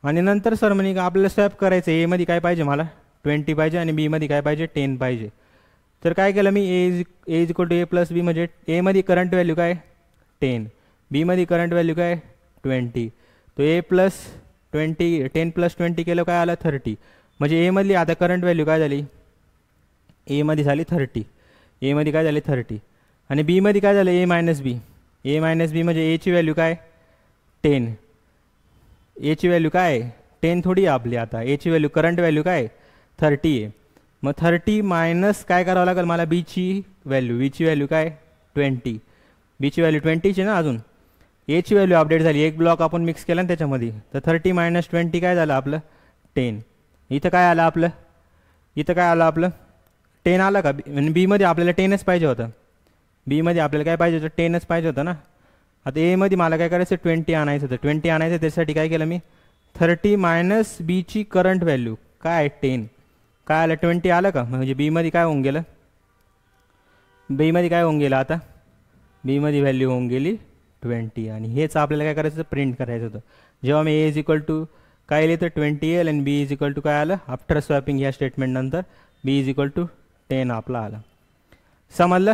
S1: आणि नंतर सर म्हणे का आपल्याला स्वॅप करायचं, एमध्ये काय पाहिजे मला 20 पाहिजे आणि बीमध्ये काय पाहिजे 10 पाहिजे. तर काय केलं मी, A is equal to A plus B म्हणजे एमध्ये करंट व्हॅल्यू काय 10, बीमध्ये करंट व्हॅल्यू काय 20. तो ए प्लस 20, 10 प्लस 20 केलं काय आलं 30. म्हणजे एमधली आता करंट व्हॅल्यू काय झाली, एमध्ये झाली 30, एमध्ये काय झाली 30 आणि बीमध्ये काय झालं ए मायनस बी. ए मायनस बी म्हणजे एची व्हॅल्यू काय 10, एची व्हॅल्यू काय 10 थोडी आहे आपली. आता एची व्हॅल्यू करंट व्हॅल्यू काय 30 आहे. मग 30 मायनस काय करावं लागेल मला बीची व्हॅल्यू, बीची व्हॅल्यू काय 20, बीची व्हॅल्यू 20ची ना. अजून एची व्हॅल्यू अपडेट झाली, एक ब्लॉक आपण मिक्स केला ना त्याच्यामध्ये. तर 30 मायनस 20 काय झालं आपलं 10. इथं काय आलं आपलं, इथं काय आलं आपलं 10 आलं का. म्हणजे बीमध्ये आपल्याला 10च पाहिजे होतं, बीमध्ये आपल्याला काय पाहिजे होतं 10च पाहिजे होतं ना. आता एमध्ये मला काय करायचं 20 आणायचं होतं. 20 आणायचं त्यासाठी काय केलं मी, 30 मायनस बीची करंट व्हॅल्यू काय 10, काय आलं 20 आलं का. म्हणजे बीमध्ये काय होऊन गेलं, बीमध्ये काय होऊन गेलं आता, बीमध्ये व्हॅल्यू होऊन गेली 20. आणि हेच आपल्याला काय करायचं प्रिंट करायचं होतं. जेव्हा मी ए इज इक्वल टू काय येईल तर 20 येईल आणि बी इज इक्वल टू काय आलं, आफ्टर स्वॅपिंग या स्टेटमेंट नंतर बी इज इक्वल टू 10 आपला आला. समजलं.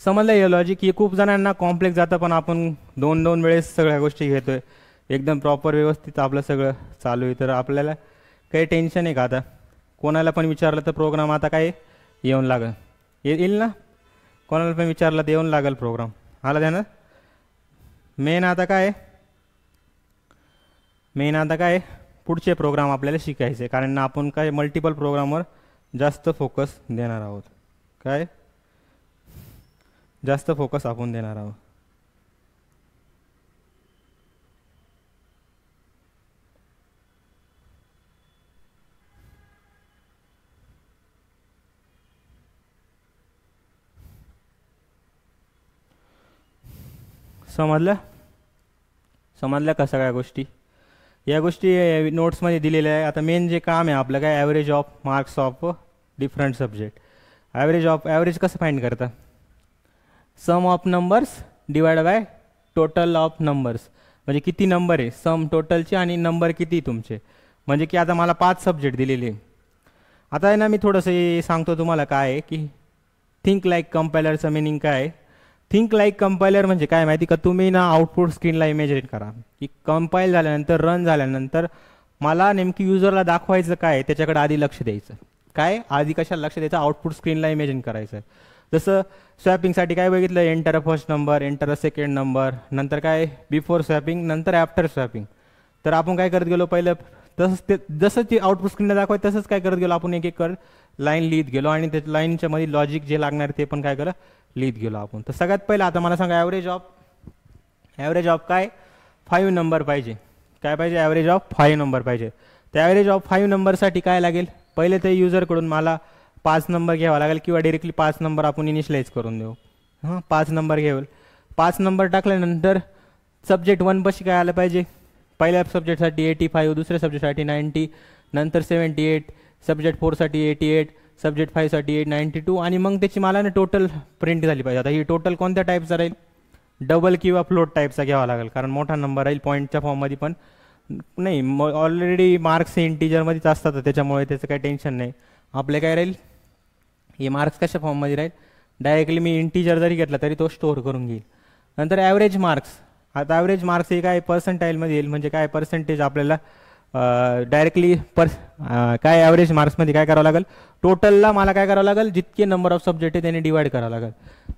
S1: समजलं हे लॉजिक. हे खूप जणांना कॉम्प्लेक्स जातं, पण आपण दोन वेळेस सगळ्या गोष्टी घेतोय एकदम प्रॉपर व्यवस्थित आपलं सगळं चालू आहे, तर आपल्याला काही टेन्शन आहे का आता? कोणाला पण विचारलं तर प्रोग्राम आता काय येऊन लागेल, येईल ना? कोणाला पण विचारलं तर येऊन लागेल प्रोग्राम. आला द्या ना. मेन आता काय पुढचे प्रोग्राम आपल्याला शिकायचे, कारण आपण काय मल्टिपल प्रोग्रामवर जास्त फोकस देणार आहोत. काय जास्त फोकस आपण देणार आहोत. समजल्या का सगळ्या गोष्टी? या गोष्टी नोट्समध्ये दिलेल्या आहे. आता मेन जे काम आहे आपलं काय, average of marks of different subject. Average कसं फाइंड करता? Sum of numbers divide by total of numbers. म्हणजे किती नंबर आहे, सम टोटलचे आणि नंबर किती तुमचे. म्हणजे की आता मला 5 सब्जेक्ट दिलेले. आता आहे ना, मी थोडंसं सांगतो तुम्हाला काय आहे की थिंक लाईक कंपायलरचं मिनिंग काय आहे. थिंक लाईक कंपायलर म्हणजे काय माहिती का, तुम्ही ना आउटपुट स्क्रीनला इमेजिन करा की कंपाईल झाल्यानंतर, रन झाल्यानंतर मला नेमकी युजरला दाखवायचं काय, त्याच्याकडे आधी लक्ष द्यायचं. काय आधी कशाला लक्ष द्यायचं? आउटपुट स्क्रीनला इमेजिन करायचं आहे. जसं स्वॅपिंगसाठी काय बघितलं, enter a first number, enter a second number, नंतर काय बिफोर स्वॅपिंग, नंतर आफ्टर स्वॅपिंग. तर आपण काय करत गेलो पहिलं, तसंच ते जसं ते आउटपुट स्क्रीनला दाखवायचं तसंच काय करत गेलो आपण, एक एक करत लाईन लिहित गेलो आणि त्या लाईनच्या मध्ये लॉजिक जे लागणार ते पण काय केलं, लिहित गेलो आपण. तर सगळ्यात पहिलं आता मला सांगा, ॲव्हरेज ऑफ काय 5 नंबर पाहिजे. काय पाहिजे? ॲव्हरेज ऑफ 5 नंबर पाहिजे. त्या ॲव्हरेज ऑफ 5 नंबरसाठी काय लागेल, पहिले ते युजरकडून मला 5 नंबर घ्यावा लागेल किंवा डायरेक्टली 5 नंबर आपण इनिशियलाइज करून देऊ. 5 नंबर घेऊ. 5 नंबर टाकल्यानंतर सब्जेक्ट 1 पाशी काय आलं पाहिजे, पहिल्या सब्जेक्टसाठी 85, दुसऱ्या सब्जेक्टसाठी 90, नंतर 78, सब्जेक्ट 4साठी 88, सब्जेक्ट 5साठी 92 आणि मग त्याची मला ना टोटल प्रिंट झाली पाहिजे. आता ही टोटल कोणत्या टाईपचा राहील, डबल किंवा फ्लोट टाईपचा घ्यावा लागेल, कारण मोठा नंबर राहील. पॉईंटच्या फॉर्ममध्ये पण नाही, मग ऑलरेडी मार्क्स हे इंटिजरमध्येच असतात, त्याच्यामुळे त्याचं काही टेन्शन नाही. आपले काय राहील, हे मार्क्स कशा फॉर्ममध्ये राहील, डायरेक्टली मी इंटिजर जरी घेतला तरी तो स्टोअर करून घेईल. नंतर ॲव्हरेज मार्क्स. आता ॲव्हरेज मार्क्स हे काय पर्सेंटाईलमध्ये येईल, म्हणजे काय पर्सेंटेज आपल्याला डायरेक्टली काय ॲव्हरेज मार्क्समध्ये काय करावं लागेल, टोटलला मला काय करावं लागेल, जितके नंबर ऑफ सब्जेक्ट आहे त्याने डिवाइड करावं लागेल.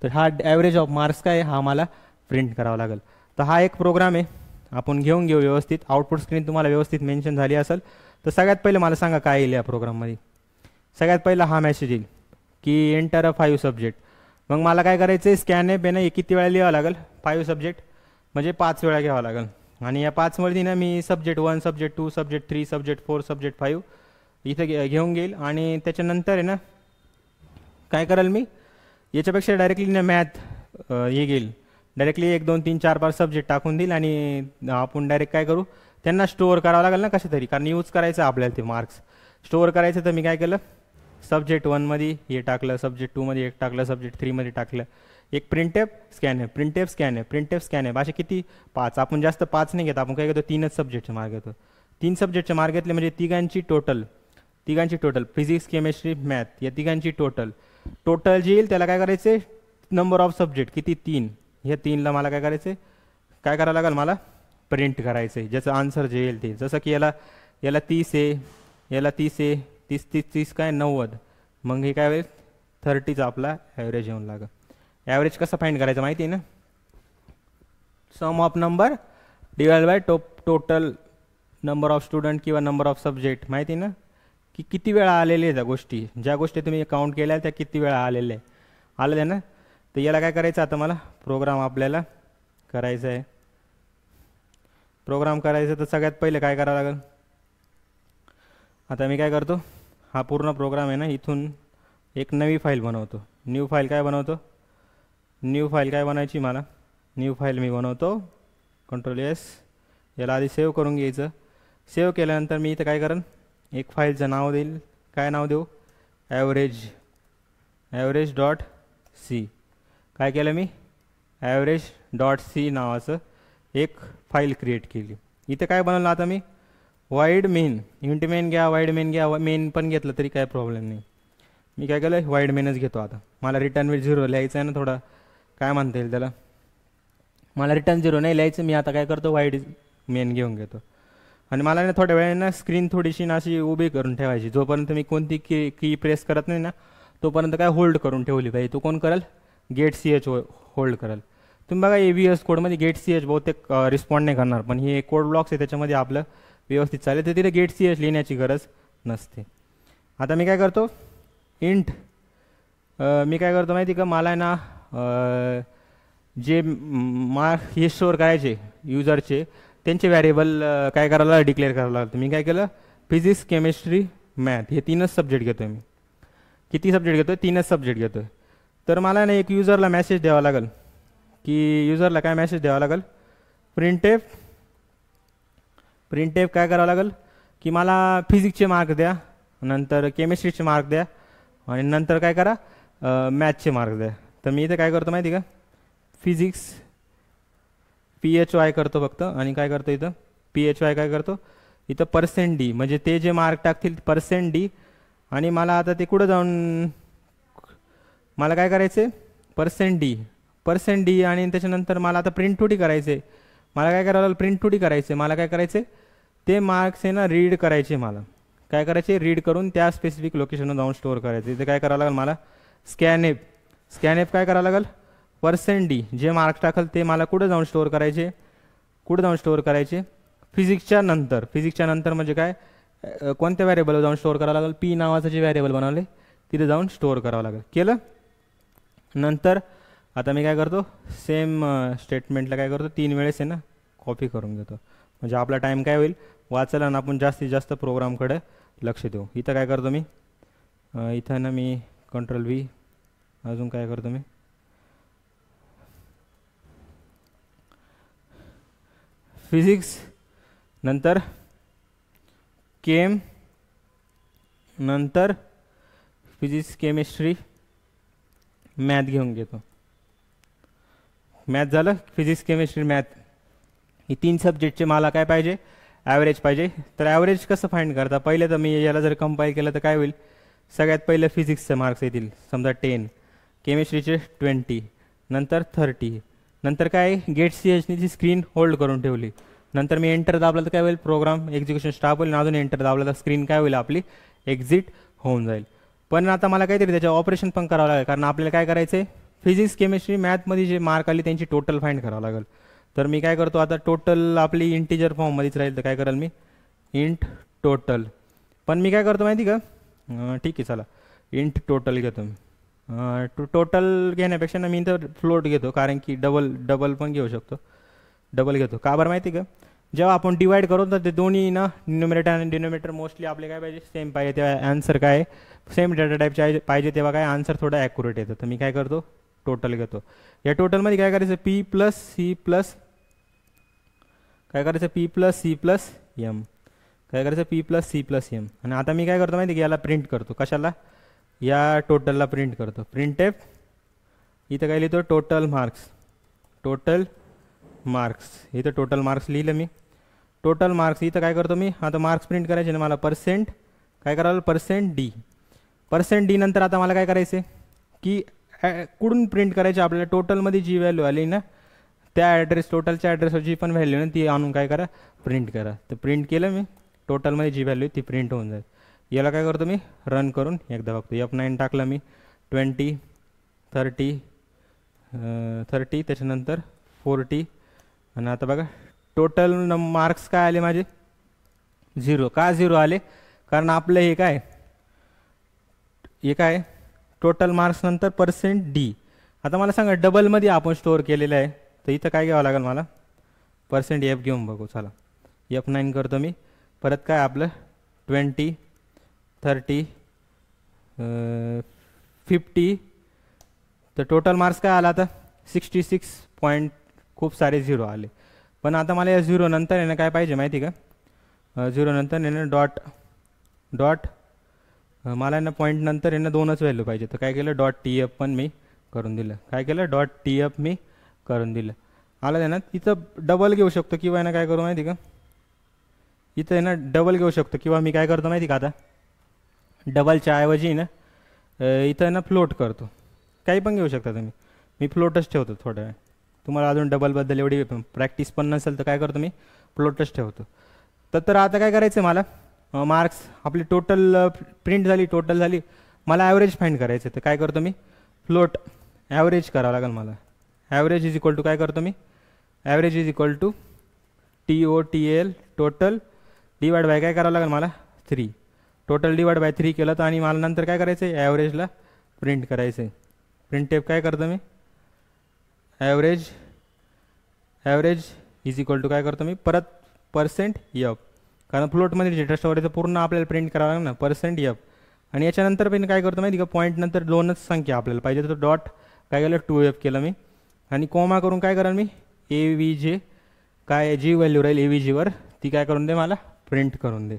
S1: तर हा ॲव्हरेज ऑफ मार्क्स काय हा मला प्रिंट करावा लागेल. तर हा एक प्रोग्राम आहे, आपण घेऊन घेऊ व्यवस्थित. आउटपुट स्क्रीन तुम्हाला व्यवस्थित मेन्शन झाली असेल तर सगळ्यात पहिलं मला सांगा काय येईल या प्रोग्राममध्ये. सगळ्यात पहिला हा मेसेज येईल की एंटर अ 5 सब्जेक्ट. मग मला काय करायचं आहे, स्कॅन ॲप आहे ना, हे किती वेळा लिहावं लागेल, 5 सब्जेक्ट म्हणजे 5 वेळा घ्यावं लागेल. आणि या 5 मध्ये ना मी subject 1, subject 2, subject 3, subject 4, subject 5 इथं घेऊन घेईल. आणि त्याच्यानंतर आहे ना काय कराल मी, याच्यापेक्षा डायरेक्टली ना मॅथ हे घेईल, डायरेक्टली 1, 2, 3, 4, 5 सब्जेक्ट टाकून देईल आणि आपण डायरेक्ट काय करू, त्यांना स्टोअर करावं लागेल ना कशा तरी, कारण यूज करायचं आपल्याला ते मार्क्स स्टोअर करायचं. तर मी काय केलं, सब्जेक्ट 1मध्ये हे टाकलं, सब्जेक्ट 2मध्ये एक टाकलं, सब्जेक्ट 3मध्ये टाकलं, एक प्रिंटेप स्कॅन आहे, प्रिंटेप स्कॅन आहे, प्रिंटेप स्कॅन आहे. असे किती 5. आपण जास्त 5 नाही घेत, आपण काय घेतो 3च सब्जेक्टचे मार्क घेतो. 3 सब्जेक्टचे मार्क घेतले म्हणजे तिघांची टोटल फिजिक्स, केमिस्ट्री, मॅथ या तिघांची टोटल जे येईल त्याला काय करायचे, नंबर ऑफ सब्जेक्ट किती 3, ह्या 3ला मला काय करायचे, काय करावं लागेल, मला प्रिंट करायचं आहे ज्याचं आन्सर जे येईल ते. जसं की याला 30 आहे, याला 30 आहे, 30 काय 90, मग हे काय होईल 30चा आपला ॲव्हरेज येऊन लागेल. ॲव्हरेज कसं फाइंड करायचं माहिती आहे ना, sum of number divide by total number of student किंवा नंबर ऑफ सब्जेक्ट. माहिती आहे ना की किती वेळा आलेले आहे त्या गोष्टी, ज्या गोष्टी तुम्ही काउंट केल्या त्या किती वेळा आलेल्या आहे ना. तर याला काय करायचं, आता मला प्रोग्राम आपल्याला करायचा आहे. प्रोग्राम करायचं तर सगळ्यात पहिले काय करावं लागेल, आता मी काय करतो, हा पूर्ण प्रोग्राम आहे ना, इथून एक नवी फाईल बनवतो. न्यू फाईल काय बनायची मला, न्यू फाईल मी बनवतो, Ctrl+S. याला आधी सेव्ह करून घ्यायचं. सेव्ह केल्यानंतर मी इथं काय करेन, एक फाईलचं नाव देईल. काय नाव देऊ, ॲव्हरेज.c. काय केलं मी, ॲव्हरेज.c नावाचं एक फाईल क्रिएट केली. इथं काय बनवलं आता मी, वाईड मेन, इंट मेन घ्या, वाईड मेन घ्या, मेन पण घेतलं तरी काय प्रॉब्लेम नाही. मी काय केलं, वाईड मेनच घेतो. आता मला रिटर्न विथ 0 लिहायचं आहे ना, थोडा काय म्हणता येईल त्याला, मला रिटर्न 0 नाही लिहायचं. मी आता काय करतो, वाईड मेन घेऊन घेतो. आणि मला ना थोड्या वेळाने ना स्क्रीन थोडीशी ना अशी उभी करून ठेवायची. जोपर्यंत मी कोणती की प्रेस करत नाही ना तोपर्यंत काय होल्ड करून ठेवली पाहिजे. तो कोण करेल? गेट सी एच होल्ड करेल. तुम्ही बघा AVS कोडमध्ये गेट सी एच बहुतेक रिस्पॉन्ड नाही करणार, पण हे कोड ब्लॉक्स आहे त्याच्यामध्ये आपलं व्यवस्थित चालेल, तर तिथे गेट सी एच लिहिण्याची गरज नसते. आता मी काय करतो, इंट मी काय करतो माहिती का, मला ना जे मार्क हे स्टोअर करायचे युजरचे त्यांचे व्हॅरिएबल काय करायला डिक्लेअर करायला लागतं. मी काय केलं, फिजिक्स केमिस्ट्री मॅथ हे 3च सब्जेक्ट घेतो मी. किती सब्जेक्ट घेतो? 3च सब्जेक्ट घेतो. तर मला ना एक युजरला मेसेज द्यावा लागेल की युजरला काय मेसेज द्यावा लागेल, प्रिंटेफ काय करावं लागेल की मला फिजिक्सचे मार्क द्या, नंतर केमिस्ट्रीचे मार्क द्या आणि नंतर काय करा मॅथचे मार्क द्या. तर मी इथे काय करतो माहिती का, फिजिक्स PHY करतो फक्त आणि काय करतो इथं PHY काय करतो इथं %D म्हणजे ते जे मार्क टाकतील %D. आणि मला आता ते कुठं जाऊन मला काय करायचे %D आणि त्याच्यानंतर मला आता प्रिंट टू डी करायचे. मला काय करावं लागेल, प्रिंट टू डी करायचे. मला काय करायचे ते मार्क्स आहे ना रीड करायचे. मला काय करायचे, रीड करून त्या स्पेसिफिक लोकेशनवर जाऊन स्टोअर करायचे. इथे काय करावं लागेल मला, स्कॅनएफ काय करावं लागेल, %D जे मार्क्स टाकल ते मला कुठं जाऊन स्टोअर करायचे, फिजिक्सच्या नंतर म्हणजे काय कोणत्या व्हॅरिएबलवर जाऊन स्टोअर करावं लागेल, P नावाचं जे व्हॅरिएबल बनवले तिथे जाऊन स्टोअर करावं लागेल. केलं. नंतर आता मी काय करतो, सेम स्टेटमेंटला काय करतो 3 वेळेस आहे ना कॉपी करून घेतो. म्हणजे आपला टाईम काय होईल वाचायला आणि आपण जास्तीत जास्त प्रोग्रामकडे लक्ष देऊ. इथं काय करतो मी, इथं ना मी Ctrl+V, अजून काय करतो मी फिजिक्स नंतर केम नंतर फिजिक्स केमिस्ट्री मॅथ घेऊन घेतो. मॅथ झालं, फिजिक्स केमिस्ट्री मॅथ ही 3 सब्जेक्टचे मला काय पाहिजे, ॲव्हरेज पाहिजे. तर ॲव्हरेज कसं फाइंड करता, पहिले तर मी याला जर कंपाईल केलं तर काय होईल, सगळ्यात पहिलं फिजिक्सचे मार्क्स येतील समजा 10, केमिस्ट्रीचे 20, नंतर 30. नंतर काय गेट CHने ची स्क्रीन होल्ड करून ठेवली. नंतर मी एंटर दाबलं तर काय होईल, प्रोग्राम एक्झिक्युशन स्टॉप होईल. अजून एंटर दाबलं तर स्क्रीन काय होईल आपली एक्झिट होऊन जाईल. पण आता मला काहीतरी त्याच्या ऑपरेशन पण करावं लागेल, कारण आपल्याला काय करायचं आहे, फिजिक्स केमिस्ट्री मॅथमध्ये जे मार्क आली त्यांची टोटल फाइंड करावं लागेल. तर मी काय करतो आता, टोटल आपली इंटिजर फॉर्ममध्येच राहील, तर काय करेल मी इंट टोटल. पण मी काय करतो माहिती का, ठीक आहे चला इंट टोटल घेतो मी. टोटल घेण्यापेक्षा ना मी इथं फ्लोट घेतो, कारण की डबल पण घेऊ शकतो. डबल घेतो का बरं माहिती का, जेव्हा आपण डिवाइड करू तर ते दोन्ही ना न्यूमरेटर आणि डिनोमिनेटर मोस्टली आपले काय पाहिजे सेम पाहिजे, तेव्हा आन्सर काय सेम डेटा टाईपचे पाहिजे, तेव्हा काय आन्सर थोडं ॲक्युरेट येतं. तर मी काय करतो टोटल घेतो. या टोटलमध्ये काय करायचं P + C + काय करायचं P + C + M काय करायचं P + C + M. आणि आता मी काय करतो माहिती की याला प्रिंट करतो, कशाला, या टोटलला प्रिंट करतो. प्रिंटएफ इथं काय लिहितो, टोटल मार्क्स इथं टोटल मार्क्स लिहिलं मी. टोटल मार्क्स इथं काय करतो मी, आता मार्क्स प्रिंट करायचे ना मला काय करावं %D नंतर आता मला काय करायचं आहे की कुठून प्रिंट करायचे, आपल्याला टोटलमध्ये जी व्हॅल्यू आली ना त्या टोटलच्या ॲड्रेसवर जी पण व्हॅल्यू ना ती आणून काय करा प्रिंट करा. तर प्रिंट केलं मी, टोटलमध्ये जी व्हॅल्यू ती प्रिंट होऊन जाईल. याला काय करतो मी रन करून एकदा बघतो. F9 टाकलं मी, 20 30 त्याच्यानंतर 40 आणि आता बघा टोटल मार्क्स काय आले माझे 0. का 0 आले, कारण आपलं हे काय टोटल मार्क्स नंतर %D. आता मला सांगा डबलमध्ये आपण स्टोअर केलेलं आहे, तर इथं काय घ्यावं लागेल मला %F घेऊन बघू. चला F9 करतो मी, परत काय आपलं 20 30 50. तर टोटल मार्क्स काय आला आता 66 पॉईंट, खूप सारे 0 आले. पण आता मला या 0 नंतर आहे ना काय पाहिजे माहिती का, 0 नंतर आहे ना डॉट मला ना पॉईंट नंतर आहे ना 2च व्हॅल्यू पाहिजे. तर काय केलं .TF पण मी करून दिलं. काय केलं .TF मी करून दिलं. आलं आहे ना. इथं डबल घेऊ शकतो किंवा आहे ना काय करू माहिती का, इथं आहे ना डबल घेऊ शकतो किंवा मी काय करतो माहिती का, आता डबलच्या ऐवजी ना इथं आहे ना फ्लोट करतो. काही पण घेऊ शकता तुम्ही, मी फ्लोटच ठेवतो थोड्या वेळ. तुम्हाला अजून डबलबद्दल एवढी प्रॅक्टिस पण नसेल तर काय करतो मी फ्लोटच ठेवतो. तर आता काय करायचं मला, मार्क्स आपली टोटल प्रिंट झाली, टोटल झाली, मला ॲव्हरेज फाईंड करायचं. तर काय करतो मी, फ्लोट ॲव्हरेज करावं लागेल मला. ॲव्हरेज इज इक्वल टू काय करतो मी, average is equal to TOTL total divide by काय करावं लागेल मला 3. टोटल डिवाइड बाय 3 केलं तर, आणि मला नंतर काय करायचं आहे, ॲव्हरेजला प्रिंट करायचं आहे. प्रिंट टेप काय करतो मी, ॲव्हरेज इज इक्वल टू काय करतो मी, परत %F, कारण फ्लोटमध्ये डेटा स्टोरेज पूर्ण आपल्याला प्रिंट करावं लागेल ना, %F. आणि याच्यानंतर पण काय करतो माहिती का, पॉईंट नंतर 2च संख्या आपल्याला पाहिजे, तर डॉट काय केलं 2F केलं मी, आणि कोमा करून काय कराल मी, AVJ काय जी व्हॅल्यू राहील AVGवर ती काय करून दे, मला प्रिंट करून दे.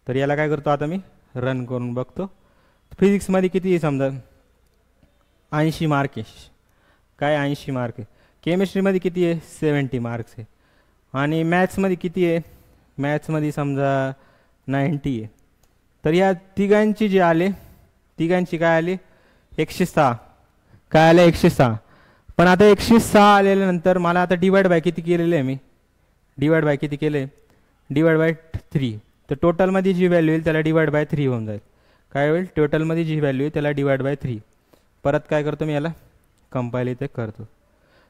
S1: तर याला काय करतो आता मी, रन करून बघतो. फिजिक्समध्ये किती आहे समजा 80 मार्क आहे, काय 80 मार्क आहे. केमिस्ट्रीमध्ये किती आहे 70 मार्क्स आहे. आणि मॅथ्समध्ये किती आहे, मॅथ्समध्ये समजा 90 आहे. तर या तिघांची जे आले, तिघांची काय आली 106, काय आले 106. पण आता 106 आलेल्यानंतर मला आता डिवाइड बाय किती केलेलं आहे मी, डिवाइड बाय किती केलं आहे, डिवाइड बाय 3. तर टोटलमध्ये जी व्हॅल्यू येईल त्याला डिवाइड बाय 3 होऊन जाईल. काय होईल, टोटलमध्ये जी व्हॅल्यू आहे त्याला डिवाइड बाय 3. परत काय करतो मी, याला कंपाईल इथे करतो.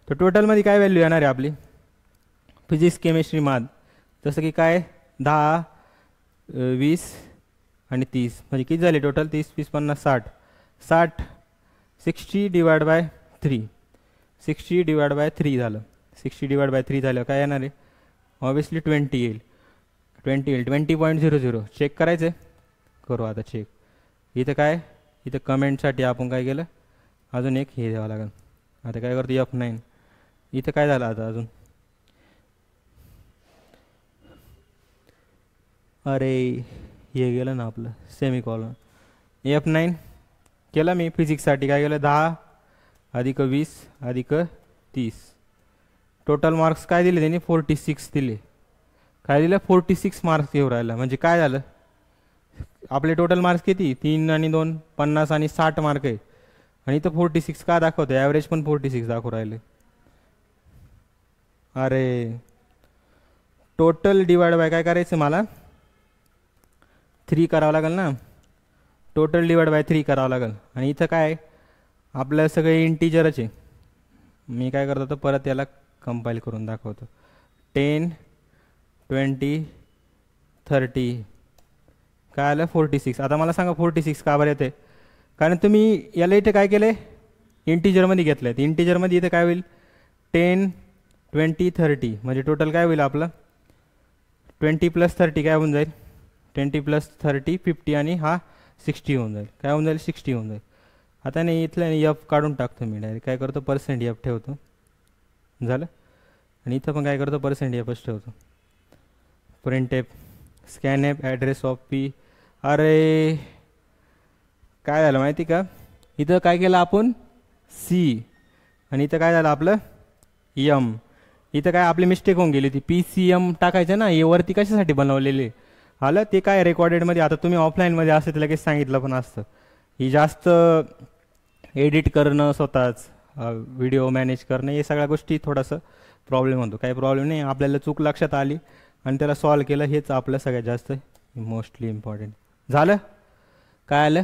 S1: तर टोटलमध्ये काय व्हॅल्यू येणार आहे आपली, फिजिक्स केमिस्ट्री मॅथ, जसं की काय 10, 20 आणि 30, म्हणजे किती झाले total, 30, 20, 50, 60, 60 divide by 3, 60 divide by 3 झालं. 60 डिवाइड बाय 3 झालं काय येणार आहे, ऑब्वियसली 20 येईल, 20.00. चेक करायचं आहे, करू आता चेक. इथं काय, इथं कमेंटसाठी आपण काय केलं, अजून एक हे द्यावं लागेल. आता काय करतो F9, इथं काय झालं आता अजून, अरे हे गेलं ना आपलं सेमिकॉलन. F9 केलं मी. फिजिक्ससाठी काय केलं 10 अधिक 20 अधिक 30. टोटल मार्क्स काय दिले त्यांनी 46 दिले. काय दिलं 46 मार्क्स येऊ राहिला. म्हणजे काय झालं आपले टोटल मार्क्स किती 3 आणि 2 50 आणि 60 मार्क आहे. आणि इथं 46 का दाखवतो, ॲव्हरेज पण 46 दाखवू राहिले. अरे टोटल डिवाइड बाय काय करायचं मला 3 करावं लागेल ना. टोटल डिवाइड बाय 3 करावं लागेल. आणि इथं काय आपलं सगळे इंटिजरच आहे. मी काय करतो तर परत याला कंपाईल करून दाखवतो. 10 20 30 काय आलं 46. आता मला सांगा 46 का बरं येते. कारण तुम्ही याला इथे काय केलं आहे इंटिजरमध्ये घेतलं आहे. इंटिजरमध्ये इथं काय होईल 10 20 30 म्हणजे टोटल काय होईल आपलं 20 + 30 काय होऊन जाईल 20 + 30 50 आणि हा 60 होऊन जाईल. काय होऊन जाईल 60 होऊन जाईल. आता नाही इथलं F काढून टाकतो मी डायरेक्ट. काय करतो %F ठेवतो झालं. आणि इथं पण काय करतो %Fच ठेवतो. Print F scan F address of P. अरे काय झालं माहिती का इथं काय केलं आपण सी आणि इथं काय झालं आपलं एम. इथं काय आपली मिस्टेक होऊन गेली ती PCM टाकायचं ना. हे वरती कशासाठी बनवलेले आलं ते काय रेकॉर्डेडमध्ये. आता तुम्ही ऑफलाईनमध्ये असं तर लगेच सांगितलं पण असतं. ही जास्त एडिट करणं स्वतःच व्हिडिओ मॅनेज करणं हे सगळ्या गोष्टी थोडंसं प्रॉब्लेम होतो. काही प्रॉब्लेम नाही. आपल्याला चूक लक्षात आली आणि त्याला सॉल्व केलं हेच आपलं सगळ्यात जास्त मोस्टली इम्पॉर्टंट झालं. काय आलं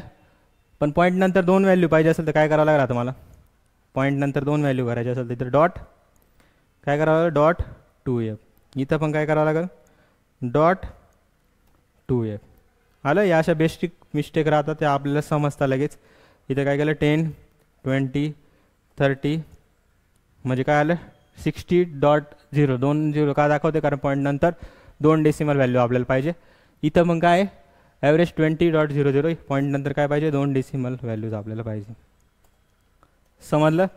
S1: पण पॉईंट नंतर 2 व्हॅल्यू पाहिजे असेल तर काय करावं लागेल आता मला. पॉईंट नंतर 2 व्हॅल्यू करायचे असेल तर इथं डॉट काय करावं लागेल डॉट 2F. इथं पण काय करावं लागेल डॉट 2F. आलं. या अशा बेसिक मिस्टेक राहतात त्या आपल्याला समजता लगेच. इथं काय केलं 10 20 30 म्हणजे काय आलं 60.0. 2 0 का दाखवते कारण पॉईंट नंतर 2 डेसिमल व्हॅल्यू आपल्याला पाहिजे. इथं मग काय ॲव्हरेज 20.00. पॉईंट नंतर काय पाहिजे 2 डेसिमल व्हॅल्यूज आपल्याला पाहिजे. समजलं.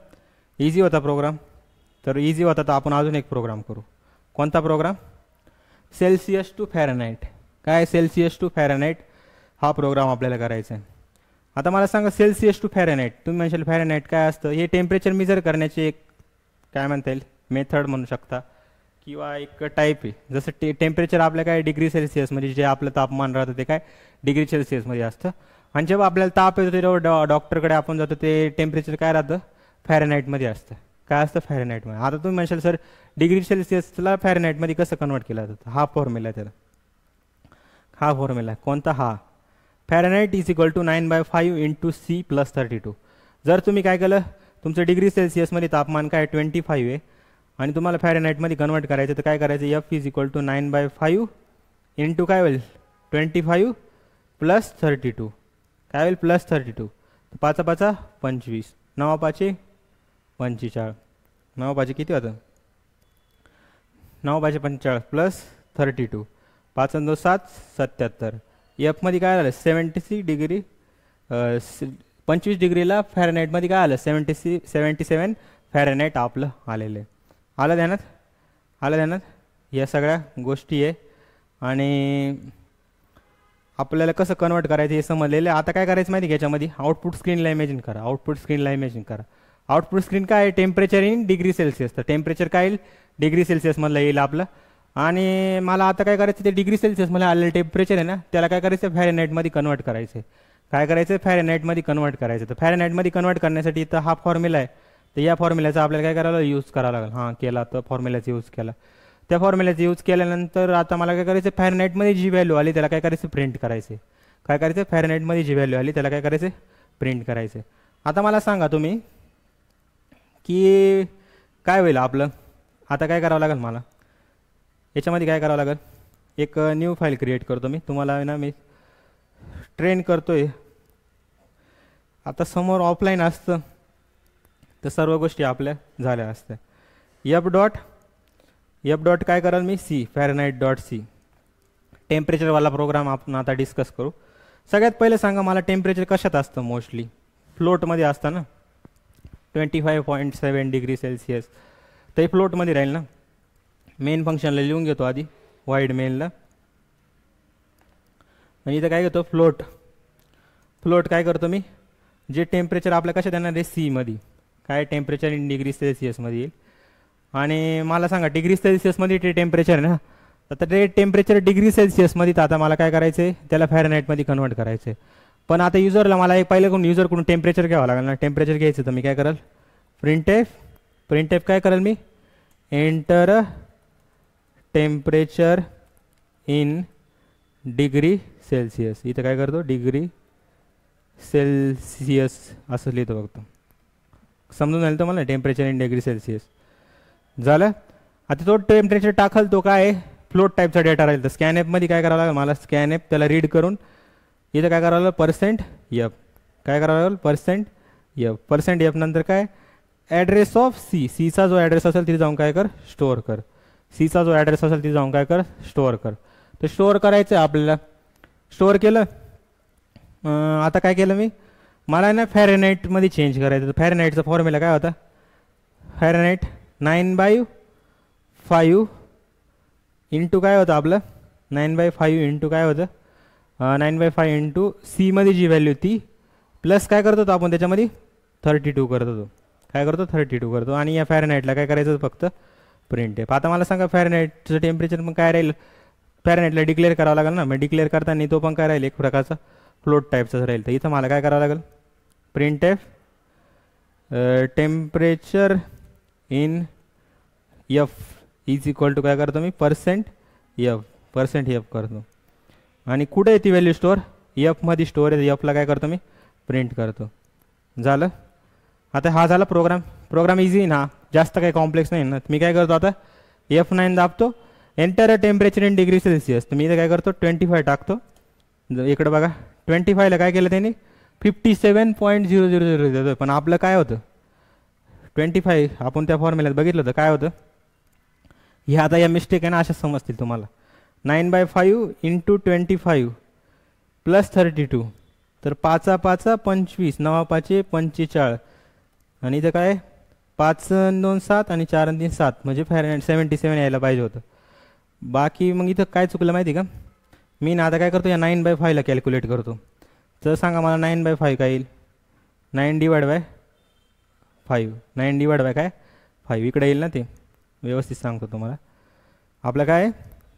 S1: इझी होता प्रोग्राम. तर इझी होता तर आपण अजून एक प्रोग्राम करू. कोणता प्रोग्राम सेल्सिअस टू फॅरनहाइट. काय सेल्सिअस टू फॅरनहाइट हा प्रोग्राम आपल्याला करायचा आहे. आता मला सांगा सेल्सिअस टू फॅरनहाइट. तुम्ही म्हणशाल फॅरनहाइट काय असतं. हे टेम्परेचर मेजर करण्याचे एक काय म्हणता येईल मेथड म्हणू शकता किंवा एक टाईप आहे. जसं टेम्परेचर आपल्या काय डिग्री सेल्सिअस म्हणजे जे आपलं तापमान राहतं ते काय डिग्री सेल्सिअसमध्ये असतं. आणि जेव्हा आपल्याला ताप येतो तेव्हा डॉक्टरकडे आपण जातो ते टेम्परेचर काय राहतं फॅरनहाइटमध्ये असतं. काय असतं फॅरेनहाइटमध्ये. आता तुम्ही म्हणशाल सर डिग्री सेल्सिअसला फॅरेनहाइटमध्ये कसं कन्वर्ट केलं जातं. हा फॉर्म्युला आहे त्याला, हा फॉर्म्युला आहे कोणता, हा Fahrenheit is equal to 9/5 into C + 32. जर तुम्ही काय केलं, तुमचं डिग्री सेल्सिअसमध्ये तापमान काय 25 आहे आणि तुम्हाला फॅरेनहाइटमध्ये कन्वर्ट करायचं, तर काय करायचं, F is equal to 9/5 into काय होईल 25 + 32, काय होईल +32. 5 5 25, 9 5 45, 9 5 किती होतं, 9 5 45 प्लस 32, 5 2 7 77. एफमध्ये काय आलं 76 डिग्री, 25 डिग्रीला फॅरेनहाइटमध्ये काय आलं 77 फॅरेनहाइट आपलं आलेलं आहे. आलं ध्यानात, आलं ध्यानात, या सगळ्या गोष्टी आहे. आणि आपल्याला कसं कन्वर्ट करायचं हे समजलेलं आहे. आता काय करायचं माहिती आहे, याच्यामध्ये आउटपुट स्क्रीनला इमेजिन करा, आउटपुट स्क्रीनला इमेजिन करा. आउटपुट स्क्रीन काय आहे, टेम्परेचर इन डिग्री सेल्सिअस. तर टेम्परेचर काय येईल डिग्री सेल्सिअसमधलं येईल आपलं. आणि मला आता काय करायचं, ते डिग्री सेल्सिअसमध्ये आलेलं टेम्परेचर आहे ना, त्याला काय करायचं फॅरेनहाइटमध्ये कन्वर्ट करायचं. काय करायचं फॅरेनहाइटमध्ये कन्वर्ट करायचं. तर फॅरेनहाइटमध्ये कन्वर्ट करण्यासाठी इथं हा फॉर्म्युला आहे, तर या फॉर्म्युल्याचा आपल्याला काय करायला यूज करावं लागेल. हां केला, तर फॉर्म्युल्याचा यूज केला. त्या फॉर्म्युल्याचा यूज केल्यानंतर आता मला काय करायचं, फॅरेनहाइटमध्ये जी व्हॅल्यू आली त्याला काय करायचं प्रिंट करायचं. काय करायचं फॅरेनहाइटमध्ये जी व्हॅल्यू आली त्याला काय करायचं प्रिंट करायचं. आता मला सांगा तुम्ही की काय होईल आपलं. आता काय करावं लागेल मला, याच्यामध्ये काय करावं लागेल, एक न्यू फाईल क्रिएट करतो मी तुम्हाला ना, मी ट्रेन करतोय. आता समोर ऑफलाईन असतं तर सर्व गोष्टी आपल्या झाल्या असत्या. एफ डॉट काय कराल मी C fahrenheit.c टेम्परेचरवाला प्रोग्राम आपण आता डिस्कस करू. सगळ्यात पहिले सांगा मला टेम्परेचर कशात असतं, मोस्टली फ्लोटमध्ये असतं ना, 25.7 डिग्री सेल्सिअस. तर हे फ्लोटमध्ये राहील ना. मेन फंक्शनला लिहून घेतो आधी वाईड मेनला, आणि इथं काय घेतो फ्लोट. फ्लोट काय करतो मी, जे टेम्परेचर आपल्या कशात येणार आहे C मध्ये, काय टेम्परेचर इन डिग्री सेल्सिअसमध्ये येईल. आणि मला सांगा डिग्री सेल्सिअसमध्ये ते टेम्परेचर आहे ना, तर ते टेम्परेचर डिग्री सेल्सिअसमध्ये, तर आता मला काय करायचं आहे त्याला फॅरेनहाइटमध्ये कन्वर्ट करायचं आहे. पण आता युजरला मला एक पहिल्याकडून युजरकडून टेम्परेचर घ्यावं लागेल ना. टेम्परेचर घ्यायचं तर मी काय कराल, प्रिंट एफ काय करेल मी, enter temperature in degree Celsius. इथं काय करतो डिग्री सेल्सिअस असं लिहितो बघतो, समजून आलं तर मला टेम्परेचर इन डिग्री सेल्सिअस झालं. आता तो टेम्परेचर टाकल तो काय फ्लोट टाईपचा डेटा राहील. तर स्कॅन ॲपमध्ये काय करावं लागेल मला, स्कॅन ॲप त्याला रीड करून इथं काय करावं लागेल %f, काय करावं लागेल %f नंतर काय ॲड्रेस ऑफ सीचा जो ॲड्रेस असेल तिथे जाऊन काय कर स्टोअर कर. सीचा जो ॲड्रेस असेल तिथे जाऊन काय कर स्टोअर कर. तर स्टोअर करायचं आहे आपल्याला. स्टोअर केलं. आता काय केलं मी, मला ना फॅरेनहाइटमध्ये चेंज करायचं. तर फॅरेनहाइटचा फॉर्म्युला काय होता, फॅरेनहाइट 9/5 इंटू काय होतं आपलं 9/5 इंटू काय होतं 9/5 इंटू C मध्ये जी व्हॅल्यू ती प्लस काय करतो आपण त्याच्यामध्ये 32 करतो. काय करतो 32 करतो. आणि या फॅरेनहाइटला काय करायचं फक्त प्रिंट एफ. आता मला सांगा फॅरेनहाइटचं टेम्परेचर मग काय राहील, फॅरेनहाइटला डिक्लेअर करावं लागेल ना. मग डिक्लेअर करताना तो पण काय राहील एक प्रकारचा फ्लोट टाईपचाच राहील. तर इथं मला काय करावं लागेल, print F temperature in F is equal to काय करतो मी %f करतो. आणि कुठे आहे ती व्हॅल्यू स्टोअर, एफमध्ये स्टोअर आहे. एफला काय करतो मी प्रिंट करतो. झालं. आता हा झाला प्रोग्राम इझी ना, जास्त काही कॉम्प्लेक्स नाही ना. मी काय करतो आता F9 दाबतो, enter temperature in degree Celsius. तर मी इथं काय करतो 25 टाकतो. इकडे बघा 25ला काय केलं त्यांनी 57.000 देतो. पण आपलं काय होतं 25, आपण त्या फॉर्म्युल्यात बघितलं होतं काय होतं. हे आता या मिस्टेक आहे ना अशा समजतील तुम्हाला. 9/5 इंटू 25 प्लस 32. तर 5 5 25, 9 5 45. आणि इथं काय 5 2 7 आणि 4 3 7 म्हणजे फॅरेनहाइट 77 यायला पाहिजे होतं. बाकी मग इथं काय चुकलं माहिती का, मी ना आता काय करतो या 9/5ला कॅल्क्युलेट करतो. तर सांगा मला 9/5 काय येईल, 9/5 9 काय 5 इकडे येईल ना. ते व्यवस्थित सांगतो तुम्हाला. आपलं काय